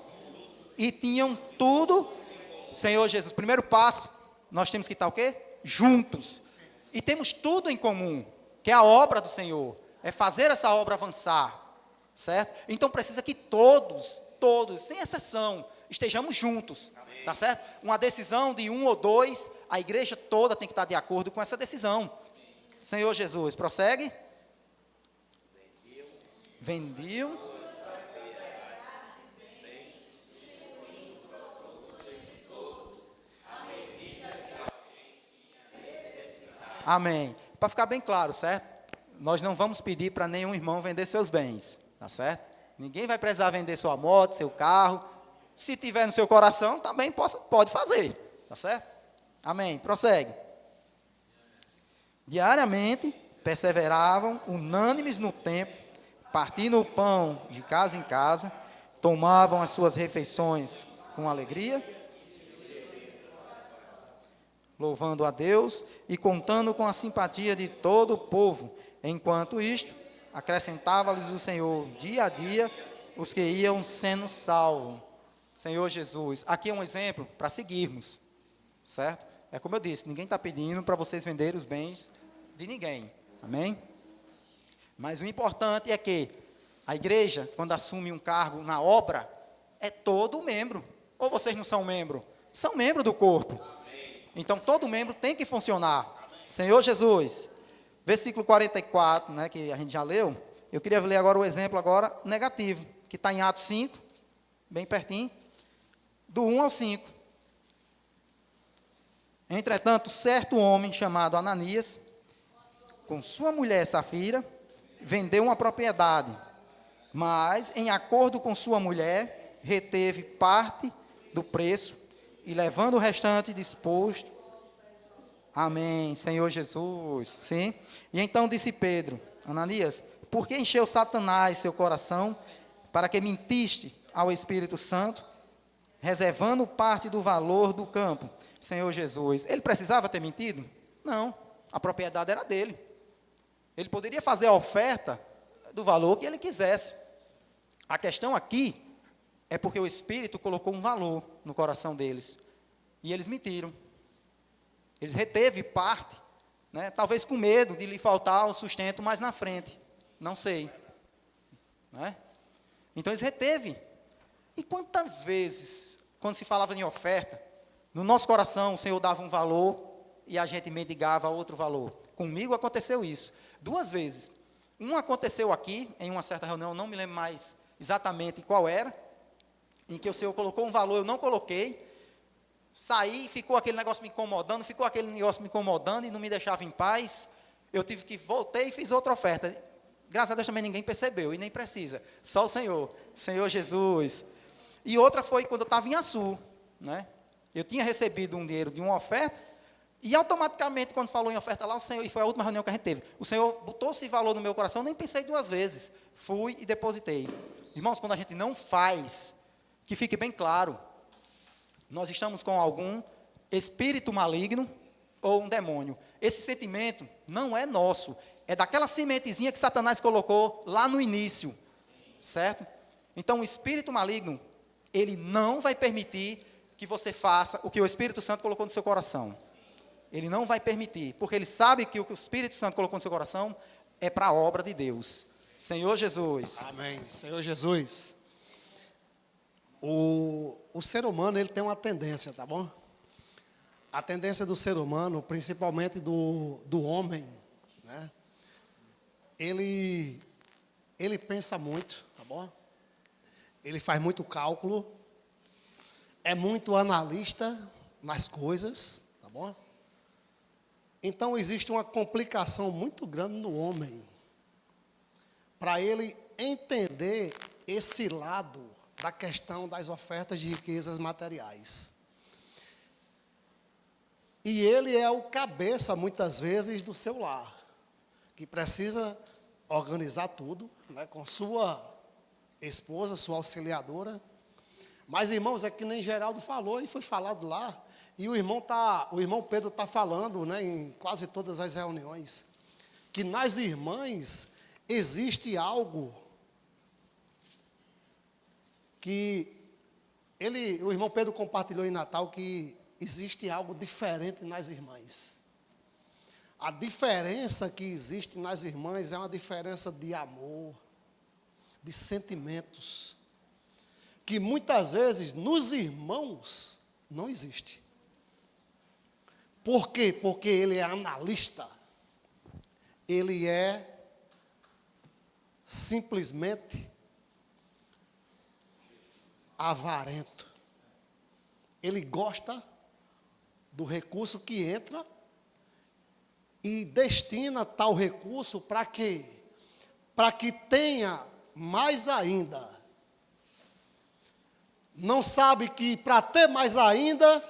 e tinham tudo. Senhor Jesus, primeiro passo, nós temos que estar o quê? Juntos. E temos tudo em comum, que é a obra do Senhor. É fazer essa obra avançar. Certo? Então precisa que todos, sem exceção, estejamos juntos. Amém. Tá certo? Uma decisão de 1 ou 2, a igreja toda tem que estar de acordo com essa decisão. Sim. Senhor Jesus, prossegue. Vendiam. Amém. Para ficar bem claro, certo? Nós não vamos pedir para nenhum irmão vender seus bens, tá certo? Ninguém vai precisar vender sua moto, seu carro. Se tiver no seu coração, também pode fazer, tá certo? Amém. Prossegue. Diariamente perseveravam unânimes no templo, partindo o pão de casa em casa, tomavam as suas refeições com alegria, louvando a Deus e contando com a simpatia de todo o povo. Enquanto isto, acrescentava-lhes o Senhor dia a dia os que iam sendo salvos. Senhor Jesus, aqui é um exemplo para seguirmos, certo? É como eu disse, ninguém está pedindo para vocês venderem os bens de ninguém, amém? Mas o importante é que a igreja, quando assume um cargo na obra, é todo membro. Ou vocês não são membro? São membro do corpo. Então, todo membro tem que funcionar. Amém. Senhor Jesus, versículo 44, né, que a gente já leu, eu queria ler agora o exemplo agora negativo, que está em Atos 5, bem pertinho, do 1 ao 5. Entretanto, certo homem chamado Ananias, com sua mulher Safira, vendeu uma propriedade, mas, em acordo com sua mulher, reteve parte do preço, e levando o restante disposto, amém, Senhor Jesus, sim, e então disse Pedro, Ananias, por que encheu Satanás seu coração, para que mentiste ao Espírito Santo, reservando parte do valor do campo, Senhor Jesus? Ele precisava ter mentido? Não, a propriedade era dele, ele poderia fazer a oferta do valor que ele quisesse. A questão aqui é porque o Espírito colocou um valor no coração deles. E eles mentiram. Eles reteve parte, né, talvez com medo de lhe faltar o sustento mais na frente. Não sei. Né? Então eles reteve. E quantas vezes, quando se falava em oferta, no nosso coração o Senhor dava um valor e a gente mendigava outro valor. Comigo aconteceu isso. 2 vezes. Um aconteceu aqui, em uma certa reunião, não me lembro mais exatamente qual era, em que o Senhor colocou um valor, eu não coloquei, saí, ficou aquele negócio me incomodando, e não me deixava em paz, eu tive que, voltei e fiz outra oferta, graças a Deus também ninguém percebeu, e nem precisa, só o Senhor Jesus. E outra foi quando eu estava em Açu, né? Eu tinha recebido um dinheiro de uma oferta, E automaticamente, quando falou em oferta lá, o Senhor, e foi a última reunião que a gente teve, o Senhor botou esse valor no meu coração, nem pensei duas vezes. Fui e depositei. Irmãos, quando a gente não faz, que fique bem claro, nós estamos com algum espírito maligno ou um demônio. Esse sentimento não é nosso, é daquela sementezinha que Satanás colocou lá no início, certo? Então, o espírito maligno, ele não vai permitir que você faça o que o Espírito Santo colocou no seu coração. Ele não vai permitir, porque ele sabe que o que o Espírito Santo colocou no seu coração é para a obra de Deus. Senhor Jesus. Amém. Senhor Jesus. O ser humano, ele tem uma tendência, tá bom? A tendência do ser humano, principalmente do homem, né? Ele pensa muito, tá bom? Ele faz muito cálculo, é muito analista nas coisas, tá bom? Então existe uma complicação muito grande no homem, para ele entender esse lado da questão das ofertas de riquezas materiais. E ele é o cabeça, muitas vezes, do seu lar, que precisa organizar tudo, né, com sua esposa, sua auxiliadora. Mas, irmãos, é que nem Geraldo falou, e foi falado lá, e o irmão Pedro está falando, né, em quase todas as reuniões, que nas irmãs existe algo que o irmão Pedro compartilhou em Natal, que existe algo diferente nas irmãs. A diferença que existe nas irmãs é uma diferença de amor, de sentimentos, que muitas vezes nos irmãos não existe. Por quê? Porque ele é analista, ele é simplesmente avarento. Ele gosta do recurso que entra e destina tal recurso para quê? Para que tenha mais ainda. Não sabe que para ter mais ainda,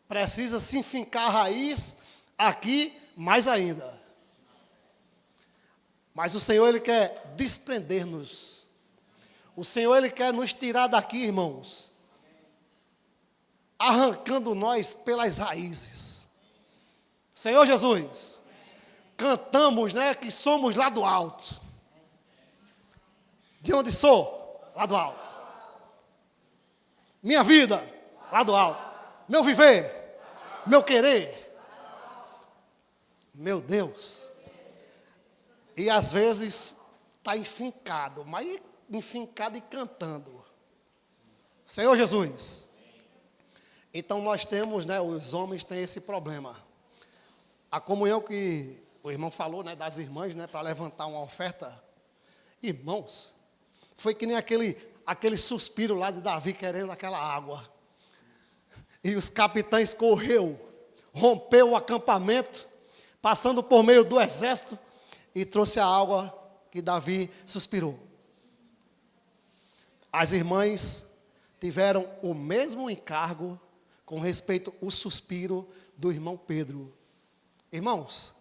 precisa se fincar a raiz aqui mais ainda. Mas o Senhor, Ele quer desprender-nos. O Senhor, Ele quer nos tirar daqui, irmãos, arrancando nós pelas raízes. Senhor Jesus, cantamos, né, que somos lá do alto. De onde sou? Lá do alto. Minha vida, lá do alto. Meu viver, meu querer. Meu Deus. E às vezes está enfincado, mas enfincado e cantando. Senhor Jesus. Então nós temos, né, os homens têm esse problema. A comunhão que o irmão falou, né, das irmãs, né, para levantar uma oferta. Irmãos, foi que nem aquele suspiro lá de Davi querendo aquela água. E os capitães rompeu o acampamento, passando por meio do exército, e trouxe a água que Davi suspirou. As irmãs tiveram o mesmo encargo com respeito ao suspiro do irmão Pedro. Irmãos,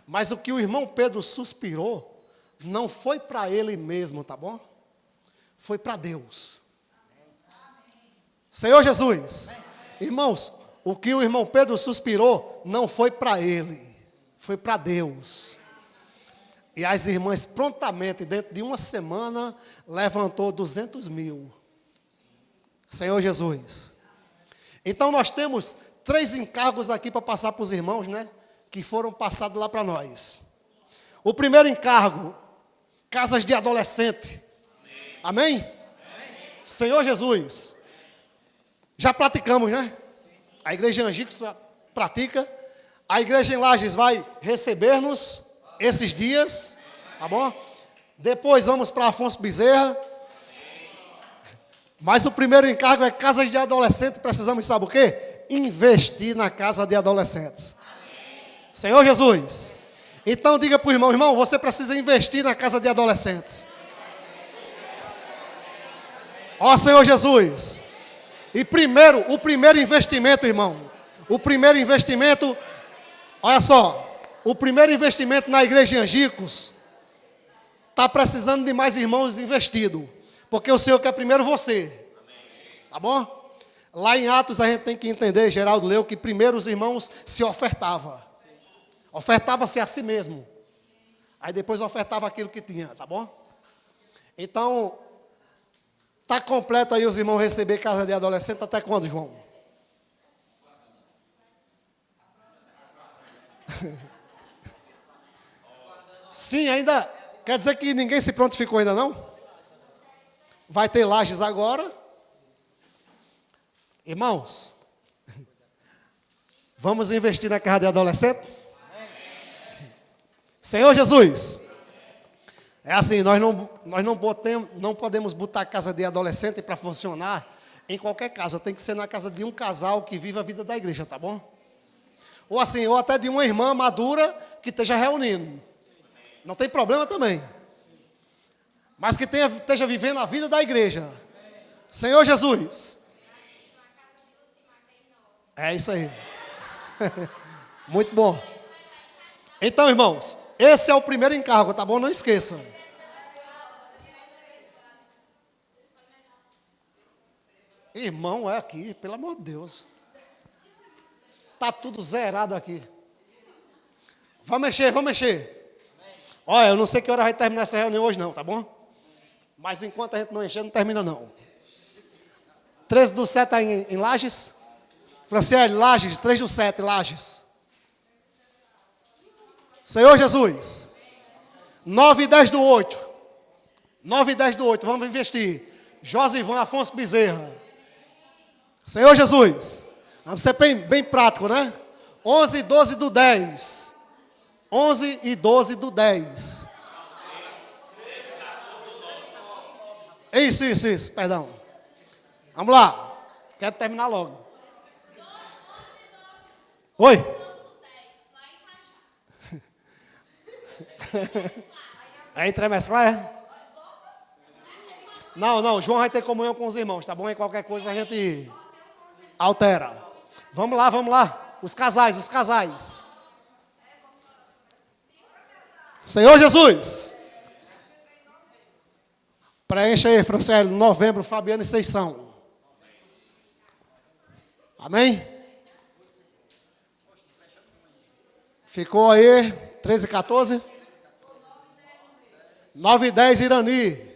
mas o que o irmão Pedro suspirou não foi para ele mesmo, tá bom? Foi para Deus. Senhor Jesus, irmãos, o que o irmão Pedro suspirou não foi para ele, foi para Deus. E as irmãs prontamente, dentro de uma semana, levantou 200 mil. Senhor Jesus. Então nós temos 3 encargos aqui para passar para os irmãos, né? Que foram passados lá para nós. O primeiro encargo, casas de adolescente. Amém? Amém? Senhor Jesus. Já praticamos, né? A igreja Angicos pratica. A igreja em Lages vai receber-nos esses dias, tá bom? Depois vamos para Afonso Bezerra. Mas o primeiro encargo é casas de adolescentes. Precisamos, sabe o quê? Investir na casa de adolescentes. Senhor Jesus. Então diga para o irmão, você precisa investir na casa de adolescentes. Ó Senhor Jesus. E o primeiro investimento, irmão, O primeiro investimento, olha só, o primeiro investimento na igreja de Angicos está precisando de mais irmãos investidos, porque o Senhor quer primeiro você, tá bom? Lá em Atos a gente tem que entender, Geraldo leu, que primeiro os irmãos se ofertavam. Ofertava-se a si mesmo. Aí depois ofertava aquilo que tinha, tá bom? Então, está completo aí os irmãos receber casa de adolescente até quando, João? Sim, ainda. Quer dizer que ninguém se prontificou ainda não? Vai ter lajes agora. Irmãos, vamos investir na casa de adolescente? Senhor Jesus, é assim, nós não podemos botar a casa de adolescente para funcionar em qualquer casa. Tem que ser na casa de um casal que vive a vida da igreja, tá bom? Ou assim, ou até de uma irmã madura que esteja reunindo. Não tem problema também. Mas que esteja vivendo a vida da igreja. Senhor Jesus. É isso aí. Muito bom. Então, irmãos, esse é o primeiro encargo, tá bom? Não esqueçam. Irmão, é aqui, pelo amor de Deus. Tá tudo zerado aqui. Vamos mexer, vamos mexer. Olha, eu não sei que hora vai terminar essa reunião hoje não, tá bom? Mas enquanto a gente não encher, não termina não. 13/7 está em Lages? Franciele, Lages, 3/7, Lages. Senhor Jesus. 9/10/8. 9/10/8, vamos investir. Josivan Afonso Bezerra. Senhor Jesus. Vamos ser bem prático, né? 11/12/10. 11/12/10. Isso, perdão. Vamos lá. Quero terminar logo. Oi? É entremesclar, é? Não, João vai ter comunhão com os irmãos, tá bom? E qualquer coisa a gente altera. Vamos lá. Os casais. Senhor Jesus. Preencha aí, Franciele, novembro, Fabiano e Seição. Amém? Ficou aí, 13/14. 9/10, Irani.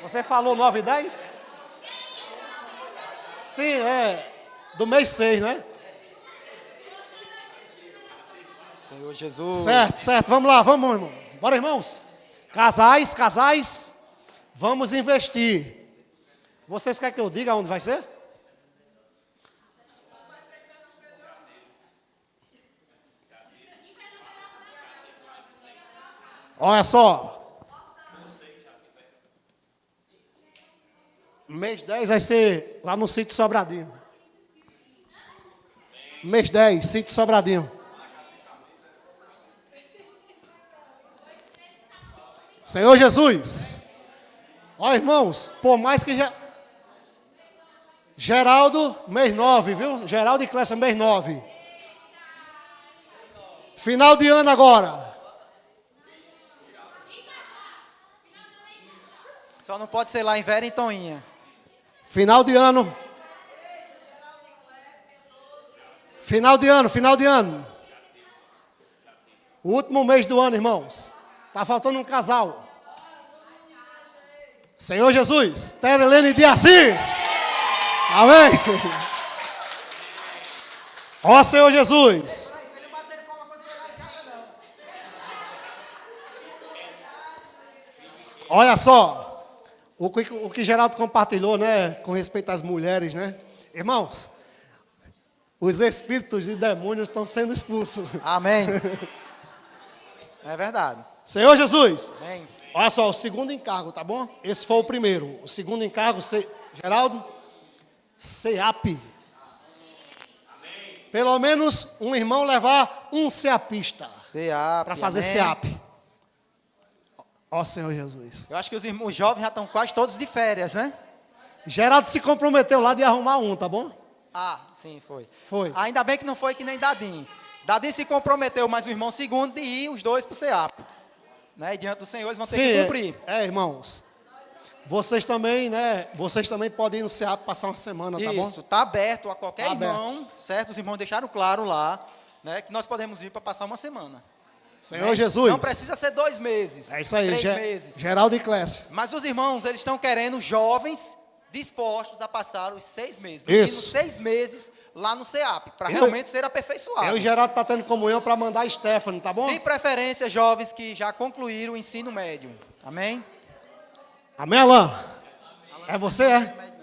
Você falou 9/10? Sim, é do mês 6, né? Senhor Jesus. Certo. Vamos lá, vamos, irmão. Bora, irmãos. Casais. Vamos investir. Vocês querem que eu diga onde vai ser? Olha só. Mês 10 vai ser lá no sítio Sobradinho. Mês 10, sítio Sobradinho. Senhor Jesus. Ó, irmãos, por mais que Geraldo, mês 9, viu? Geraldo e Clécia, mês 9. Final de ano agora. Só não pode ser lá em Vera e Toinha. Final de ano. Final de ano. O último mês do ano, irmãos. Está faltando um casal. Senhor Jesus, Terelene de Assis. Amém. Ó Senhor Jesus. Olha só. O que Geraldo compartilhou, né? Com respeito às mulheres, né? Irmãos, os espíritos e demônios estão sendo expulsos. Amém. É verdade. Senhor Jesus. Amém. Olha só, o segundo encargo, tá bom? Esse foi o primeiro. O segundo encargo, Geraldo, CEAP. Pelo menos um irmão levar um CEAPista. CEAP. Para fazer amém. CEAP. Ó Senhor Jesus. Eu acho que os jovens já estão quase todos de férias, né? Geraldo se comprometeu lá de arrumar um, tá bom? Ah, sim, foi. Foi. Ainda bem que não foi que nem Dadim. Dadim se comprometeu, mas o irmão segundo, de ir os dois para o CEAP. Né? E diante do Senhor eles vão ter que cumprir. Irmãos. Vocês também, né? Vocês também podem ir no CEAP passar uma semana, tá bom? Isso, está aberto a qualquer Tá irmão, certo? Os irmãos deixaram claro lá, né, que nós podemos ir para passar uma semana. Senhor Né? Jesus. Não precisa ser 2 meses. É isso aí, 3 meses. Geraldo e Clécio. Mas os irmãos, eles estão querendo jovens dispostos a passar os 6 meses. No Isso. mínimo 6 meses lá no CEAP, para realmente ser aperfeiçoado. Eu e Geraldo tá tendo comunhão para mandar Stephanie, tá bom? De preferência, jovens que já concluíram o ensino médio. Amém? Amém, Alain? É você, é?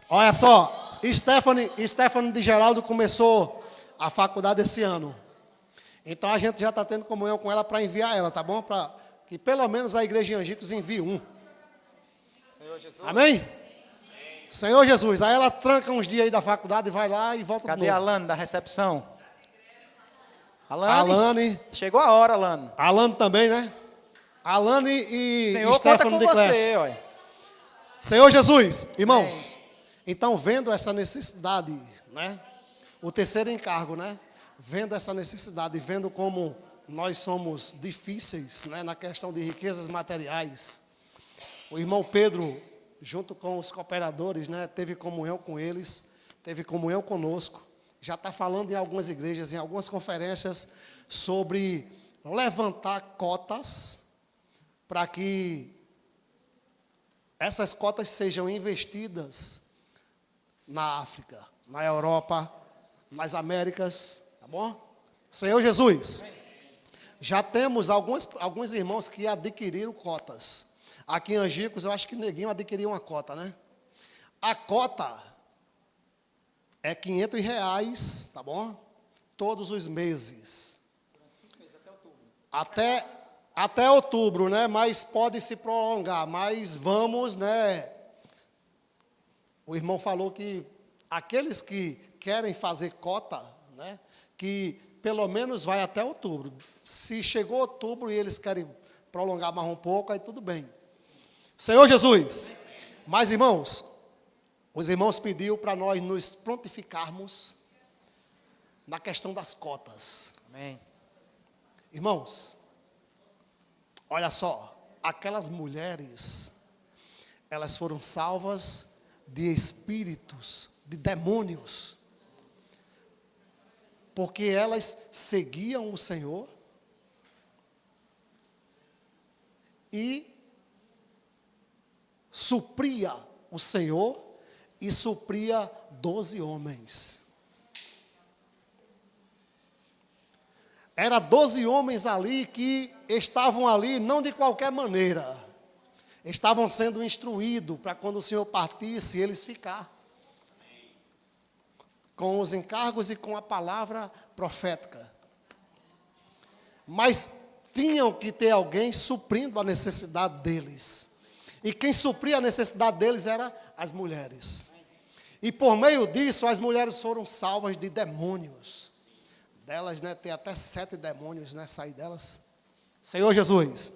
Olha só, Stephanie de Geraldo começou a faculdade esse ano. Então a gente já está tendo comunhão com ela para enviar ela, tá bom? Para que pelo menos a igreja de Angicos envie um. Senhor Jesus. Amém? Senhor Jesus. Aí ela tranca uns dias aí da faculdade e vai lá e volta Cadê de a novo. Alane da recepção? Alane. Chegou a hora, Alane. Alane também, né? Alane e Senhor, conta Stephanie com de Clécio. você, olha. Senhor Jesus, irmãos, Amém. então vendo essa necessidade, né? O terceiro encargo, né? Vendo essa necessidade, vendo como nós somos difíceis, né? Na questão de riquezas materiais. O irmão Pedro, junto com os cooperadores, né? Teve comunhão com eles, teve comunhão conosco. Já está falando em algumas igrejas, em algumas conferências, sobre levantar cotas para que essas cotas sejam investidas na África, na Europa, nas Américas, tá bom? Senhor Jesus, já temos alguns irmãos que adquiriram cotas. Aqui em Angicos, eu acho que Neguinho adquiriu uma cota, né? A cota é R$500, tá bom? Todos os meses. Até outubro, né? Mas pode se prolongar. Mas vamos, né? O irmão falou que aqueles que querem fazer cota, né? Que pelo menos vai até outubro. Se chegou outubro e eles querem prolongar mais um pouco, aí tudo bem. Senhor Jesus. Mas, irmãos, os irmãos pediu para nós nos prontificarmos na questão das cotas. Amém. Irmãos, olha só, aquelas mulheres, elas foram salvas de espíritos, de demônios, porque elas seguiam o Senhor e supria o Senhor e supria 12 homens. Era 12 homens ali que estavam ali não de qualquer maneira. Estavam sendo instruídos para quando o Senhor partisse, eles ficar. Com os encargos e com a palavra profética. Mas tinham que ter alguém suprindo a necessidade deles. E quem supria a necessidade deles eram as mulheres. E por meio disso, as mulheres foram salvas de demônios. Delas, né, tem até 7 demônios, né, sair delas. Senhor Jesus.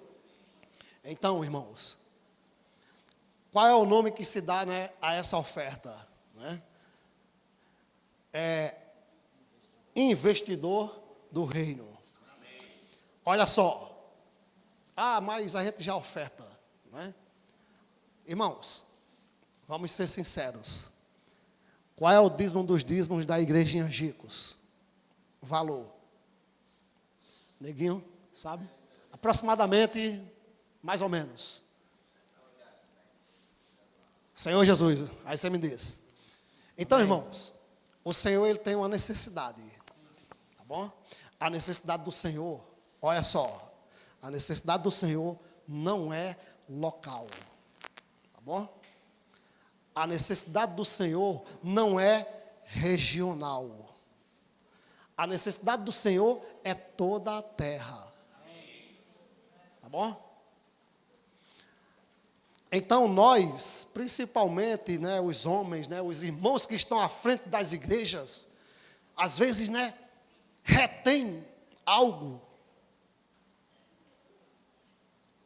Então, irmãos, qual é o nome que se dá, né, a essa oferta? Né? É investidor do reino. Olha só. Ah, mas a gente já oferta, né? Irmãos, vamos ser sinceros. Qual é o dízimo dos dízimos da igreja em Angicos? Valor. Neguinho, sabe? Aproximadamente, mais ou menos. Senhor Jesus, aí você me diz. Então, irmãos, o Senhor, ele tem uma necessidade. Tá bom? A necessidade do Senhor, olha só. A necessidade do Senhor não é local. Tá bom? A necessidade do Senhor não é regional. A necessidade do Senhor é toda a terra. Tá bom? Então nós, principalmente, né, os homens, né, os irmãos que estão à frente das igrejas, às vezes, né, retém algo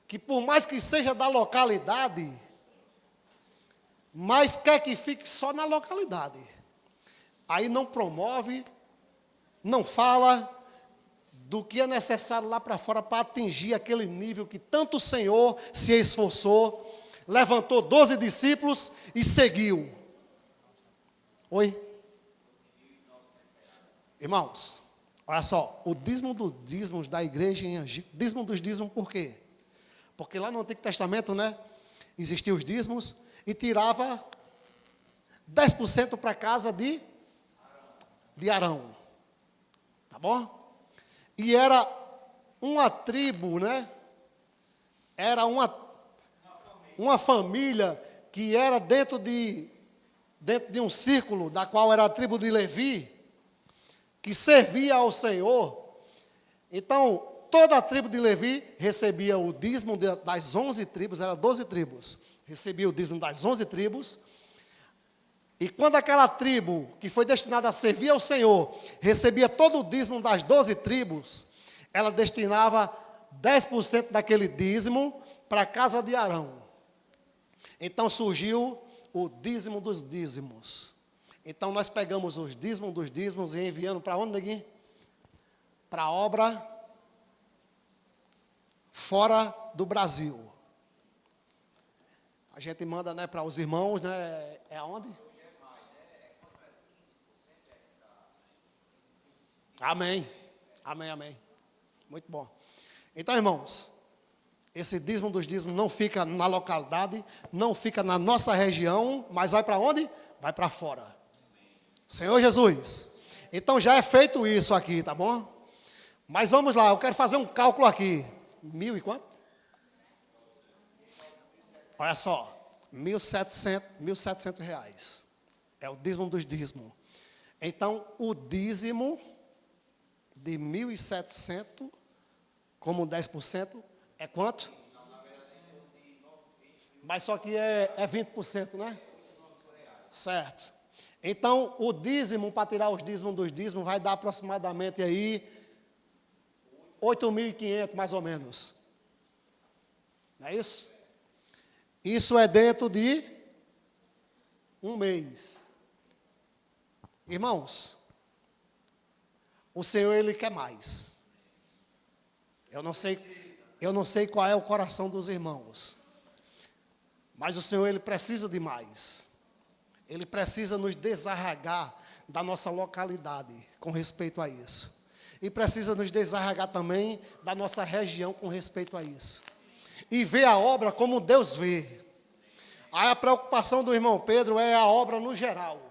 que por mais que seja da localidade, mas quer que fique só na localidade. Aí não promove, não fala do que é necessário lá para fora para atingir aquele nível que tanto o Senhor se esforçou, levantou 12 discípulos e seguiu. Oi? Irmãos, olha só, o dízimo dos dízimos da igreja em Angico, dízimo dos dízimos por quê? Porque lá no Antigo Testamento, né, existiam os dízimos e tirava 10% para a casa de Arão. Tá bom? E era uma tribo, né? Era uma família que era dentro de um círculo, da qual era a tribo de Levi, que servia ao Senhor. Então, toda a tribo de Levi recebia o dízimo das 11 tribos, eram 12 tribos, recebia o dízimo das 11 tribos, e quando aquela tribo, que foi destinada a servir ao Senhor, recebia todo o dízimo das 12 tribos, ela destinava 10% daquele dízimo para a casa de Arão. Então surgiu o dízimo dos dízimos. Então nós pegamos os dízimos dos dízimos e enviamos para onde, Neguinho? Para a obra fora do Brasil. A gente manda, né, para os irmãos, né, é aonde? Amém, amém, amém. Muito bom. Então, irmãos, esse dízimo dos dízimos não fica na localidade, não fica na nossa região, mas vai para onde? Vai para fora. Senhor Jesus. Então já é feito isso aqui, tá bom? Mas vamos lá, eu quero fazer um cálculo aqui. 1.000 e quanto? Olha só, 1.700 reais. É o dízimo dos dízimos. Então, o dízimo de 1.700, como 10%, é quanto? Mas só que é 20%, né? Certo. Então, o dízimo, para tirar os dízimos dos dízimos, vai dar aproximadamente aí 8.500, mais ou menos. Não é isso? Isso é dentro de um mês. Irmãos, o Senhor, Ele quer mais. Eu não sei qual é o coração dos irmãos, mas o Senhor, Ele precisa de mais. Ele precisa nos desarraigar da nossa localidade com respeito a isso. E precisa nos desarraigar também da nossa região com respeito a isso. E ver a obra como Deus vê. Aí a preocupação do irmão Pedro é a obra no geral.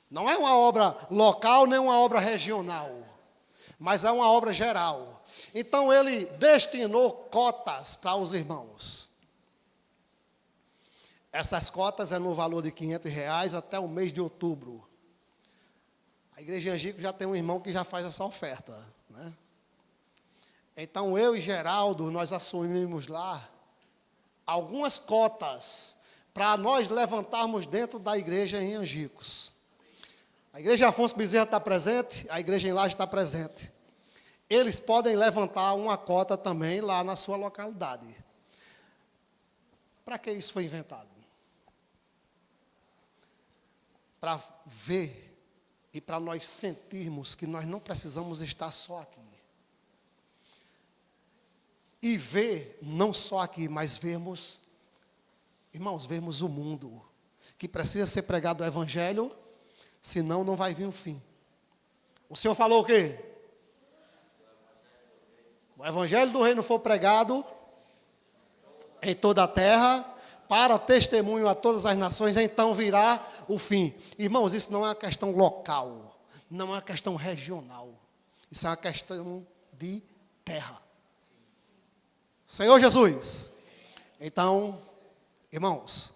Não é uma obra local, nem uma obra regional, mas é uma obra geral. Então ele destinou cotas para os irmãos. Essas cotas é no valor de R$500 até o mês de outubro. A igreja de Angico já tem um irmão que já faz essa oferta, né? Então eu e Geraldo, nós assumimos lá algumas cotas para nós levantarmos dentro da igreja em Angicos. A igreja Afonso Bezerra está presente, a igreja em Laje está presente. Eles podem levantar uma cota também lá na sua localidade. Para que isso foi inventado? Para ver e para nós sentirmos que nós não precisamos estar só aqui. E ver, não só aqui, mas vermos, irmãos, vermos o mundo, que precisa ser pregado o evangelho, senão não vai vir o fim. O Senhor falou o quê? O evangelho do reino for pregado em toda a terra, para testemunho a todas as nações, então virá o fim. Irmãos, isso não é uma questão local, não é uma questão regional, isso é uma questão de terra. Senhor Jesus. Então, irmãos,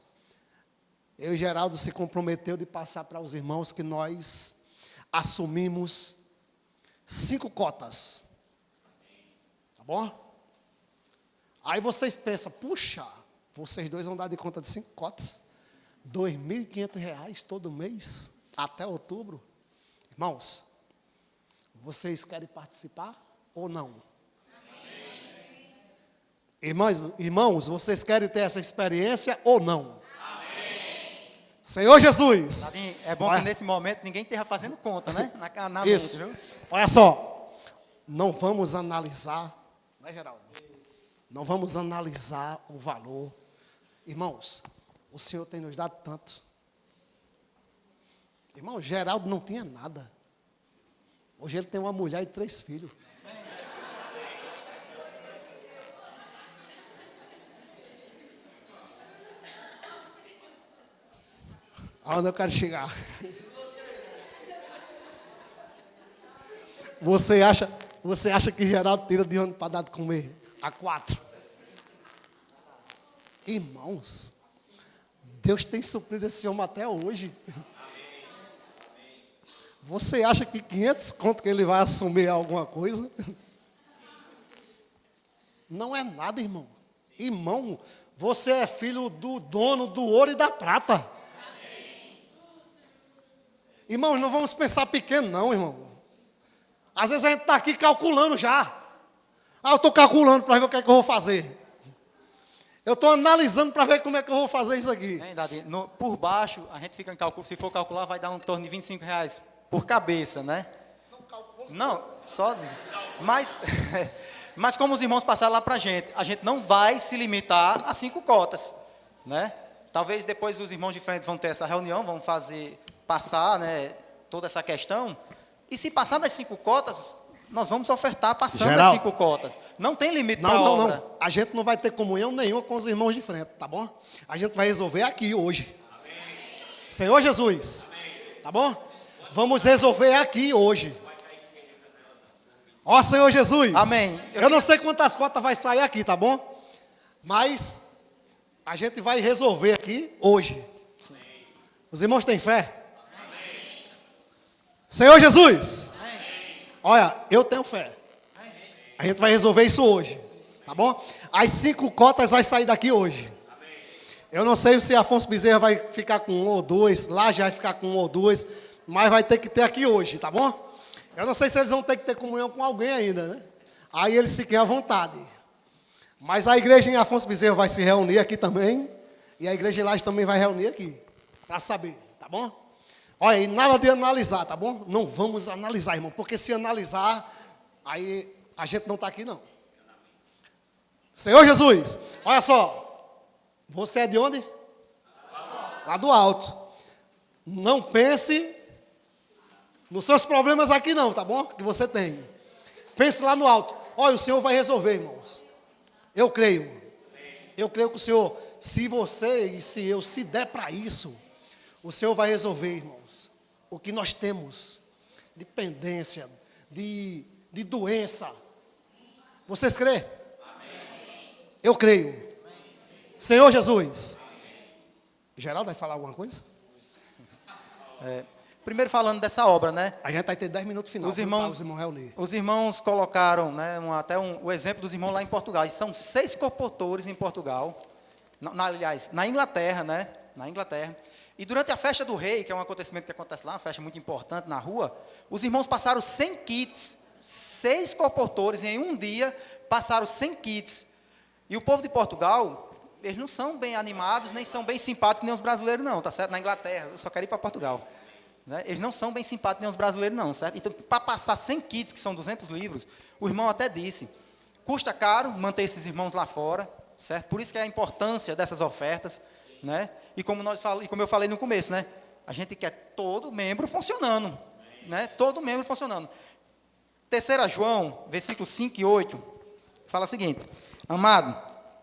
eu e Geraldo se comprometeu de passar para os irmãos que nós assumimos 5 cotas. Tá bom? Aí vocês pensam, puxa, vocês dois vão dar de conta de 5 cotas? R$2.500 todo mês, até outubro. Irmãos, vocês querem participar ou não? Irmãos, vocês querem ter essa experiência ou não? Amém. Senhor Jesus. Tadinho, é bom Olha. que nesse momento ninguém esteja fazendo conta, né? Na Isso. mente, viu? Olha só. Não vamos analisar, né, Geraldo? Não vamos analisar o valor. Irmãos, o Senhor tem nos dado tanto. Irmão, Geraldo não tinha nada. Hoje ele tem uma mulher e 3 filhos. Aonde eu quero chegar? Você acha que Geraldo tira de onde para dar de comer? A 4. Irmãos, Deus tem suprido esse homem até hoje. Você acha que 500 conto que ele vai assumir é alguma coisa? Não é nada, irmão. Irmão, você é filho do dono do ouro e da prata. Irmão, não vamos pensar pequeno não, irmão. Às vezes a gente está aqui calculando já. Eu estou calculando para ver o que é que eu vou fazer. Eu estou analisando para ver como é que eu vou fazer isso aqui. Por baixo, a gente fica em cálculo. Se for calcular, vai dar um torno de R$ 25 por cabeça, né? Não, só. Mas como os irmãos passaram lá para a gente não vai se limitar a 5 cotas, né? Talvez depois os irmãos de frente vão ter essa reunião, vão passar, né, toda essa questão. E se passar das 5 cotas, nós vamos ofertar passando das 5 cotas. Não tem limite para a obra. Não. A gente não vai ter comunhão nenhuma com os irmãos de frente, tá bom? A gente vai resolver aqui hoje. Amém. Senhor Jesus. Amém. Tá bom? Vamos resolver aqui hoje. Ó Senhor Jesus. Amém. Eu não sei quantas cotas vai sair aqui, tá bom? Mas a gente vai resolver aqui hoje. Sim. Os irmãos têm fé? Amém. Senhor Jesus. Amém. Olha, eu tenho fé. Amém. A gente vai resolver isso hoje. Tá bom? As 5 cotas vai sair daqui hoje. Amém. Eu não sei se Afonso Bezerra vai ficar com 1 ou 2, lá já vai ficar com 1 ou 2, mas vai ter que ter aqui hoje, tá bom? Eu não sei se eles vão ter que ter comunhão com alguém ainda, né? Aí eles fiquem à vontade. Mas a igreja em Afonso Bezerra vai se reunir aqui também, e a igreja em Laje também vai reunir aqui, para saber, tá bom? Olha, e nada de analisar, tá bom? Não vamos analisar, irmão, porque se analisar, aí a gente não está aqui, não. Senhor Jesus, olha só, você é de onde? Lá do alto. Não pense nos seus problemas aqui não, tá bom? Que você tem. Pense lá no alto. Olha, o Senhor vai resolver, irmãos. Eu creio. Eu creio que o Senhor, se você e se eu, se der para isso, o Senhor vai resolver, irmãos. O que nós temos de pendência, de doença. Vocês creem? Eu creio. Senhor Jesus. Geraldo vai falar alguma coisa? Primeiro falando dessa obra, né? A gente vai ter 10 minutos final. Os irmãos colocaram, né, o exemplo dos irmãos lá em Portugal. E são 6 compositores em Portugal. Aliás, na Inglaterra, né? Na Inglaterra. E durante a festa do rei, que é um acontecimento que acontece lá, uma festa muito importante na rua, os irmãos passaram 100 kits. 6 compositores em um dia passaram 100 kits. E o povo de Portugal, eles não são bem animados, nem são bem simpáticos, nem os brasileiros não, tá certo? Na Inglaterra, eu só quero ir para Portugal. Né? Eles não são bem simpáticos, nem os brasileiros não, certo? Então, para passar 100 kits, que são 200 livros, o irmão até disse, custa caro manter esses irmãos lá fora, certo? Por isso que é a importância dessas ofertas, né? E como eu falei no começo, né? A gente quer todo membro funcionando, né? Todo membro funcionando. 3 João, versículos 5 e 8, fala o seguinte: amado,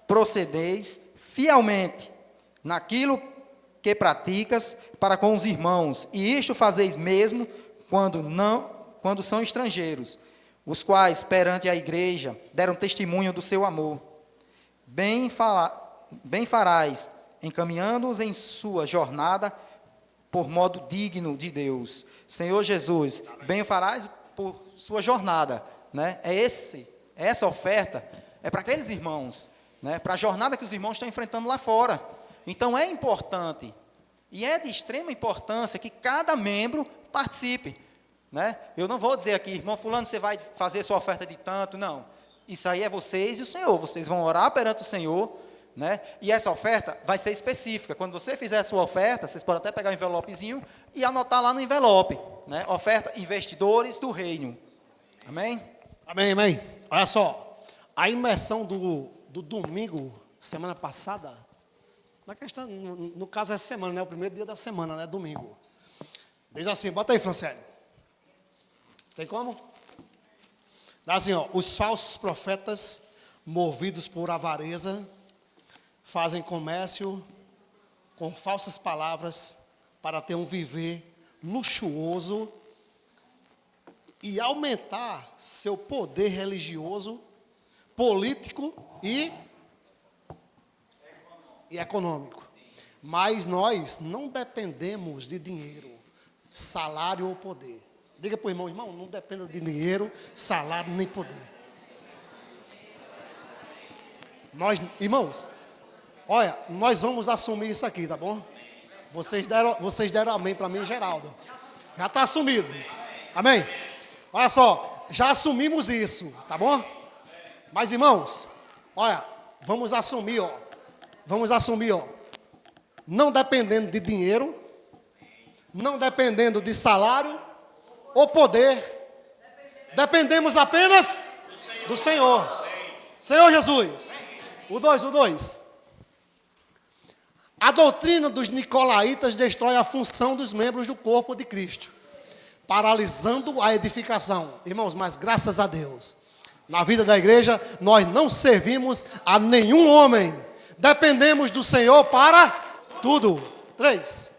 procedeis fielmente naquilo que praticas para com os irmãos, e isto fazeis mesmo quando são estrangeiros, os quais perante a igreja deram testemunho do seu amor. Bem farás, encaminhando-os em sua jornada por modo digno de Deus. Senhor Jesus, bem farás por sua jornada, né? Essa oferta é para aqueles irmãos, né? Para a jornada que os irmãos estão enfrentando lá fora. Então é importante, e é de extrema importância que cada membro participe, né? Eu não vou dizer aqui, irmão fulano, você vai fazer sua oferta de tanto, não. Isso aí é vocês e o Senhor. Vocês vão orar perante o Senhor, né? E essa oferta vai ser específica. Quando você fizer a sua oferta, vocês podem até pegar um envelopezinho e anotar lá no envelope, né? Oferta investidores do reino. Amém? Amém, amém. Olha só, a imersão do domingo, semana passada, na questão, no caso essa semana, né? O primeiro dia da semana, né? Domingo. Diz assim, bota aí, Franciele. Tem como? Diz assim, ó, os falsos profetas, movidos por avareza, fazem comércio com falsas palavras para ter um viver luxuoso e aumentar seu poder religioso, político e econômico. Mas nós não dependemos de dinheiro, salário ou poder. Diga para o irmão, irmão, não dependa de dinheiro, salário nem poder. Nós, irmãos, olha, nós vamos assumir isso aqui, tá bom? Vocês deram amém para mim, Geraldo. Já está assumido. Amém? Olha só, já assumimos isso, tá bom? Mas, irmãos, olha, vamos assumir, ó. Não dependendo de dinheiro, não dependendo de salário ou poder, dependemos apenas do Senhor. Senhor Jesus. O 2. A doutrina dos nicolaítas destrói a função dos membros do corpo de Cristo, paralisando a edificação. Irmãos, mas graças a Deus, na vida da igreja, nós não servimos a nenhum homem. Dependemos do Senhor para tudo. 3.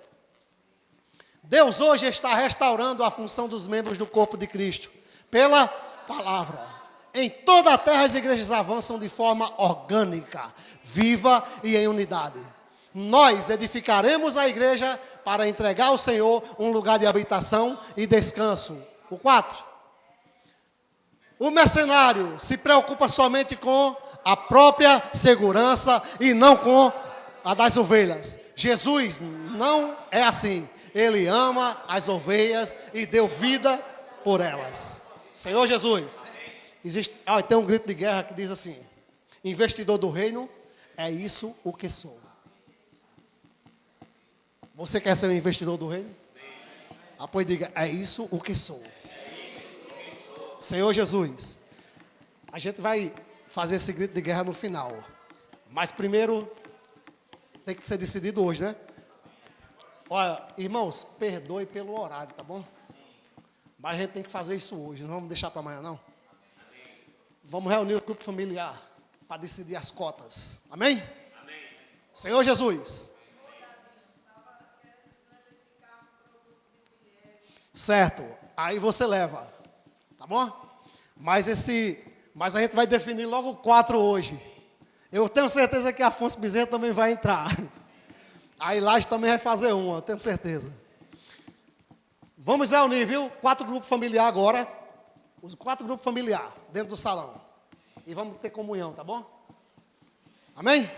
Deus hoje está restaurando a função dos membros do corpo de Cristo pela palavra. Em toda a terra as igrejas avançam de forma orgânica, viva e em unidade. Nós edificaremos a igreja para entregar ao Senhor um lugar de habitação e descanso. O 4. O mercenário se preocupa somente com a própria segurança e não com a das ovelhas. Jesus não é assim. Ele ama as ovelhas e deu vida por elas. Senhor Jesus. Tem um grito de guerra que diz assim: investidor do reino, é isso o que sou. Você quer ser um investidor do reino? Apoio, diga, é isso o que sou. Senhor Jesus. A gente vai fazer esse grito de guerra no final. Mas primeiro tem que ser decidido hoje, né? Olha, irmãos, perdoe pelo horário, tá bom? Mas a gente tem que fazer isso hoje, não vamos deixar para amanhã, não. Vamos reunir o grupo familiar para decidir as cotas. Amém? Amém. Senhor Jesus. Certo, aí você leva, tá bom? Mas a gente vai definir logo 4 hoje. Eu tenho certeza que Afonso Bezerra também vai entrar. Aí Laje também vai fazer uma, tenho certeza. Vamos reunir, viu? 4 grupos familiares agora. Os 4 grupos familiares dentro do salão. E vamos ter comunhão, tá bom? Amém?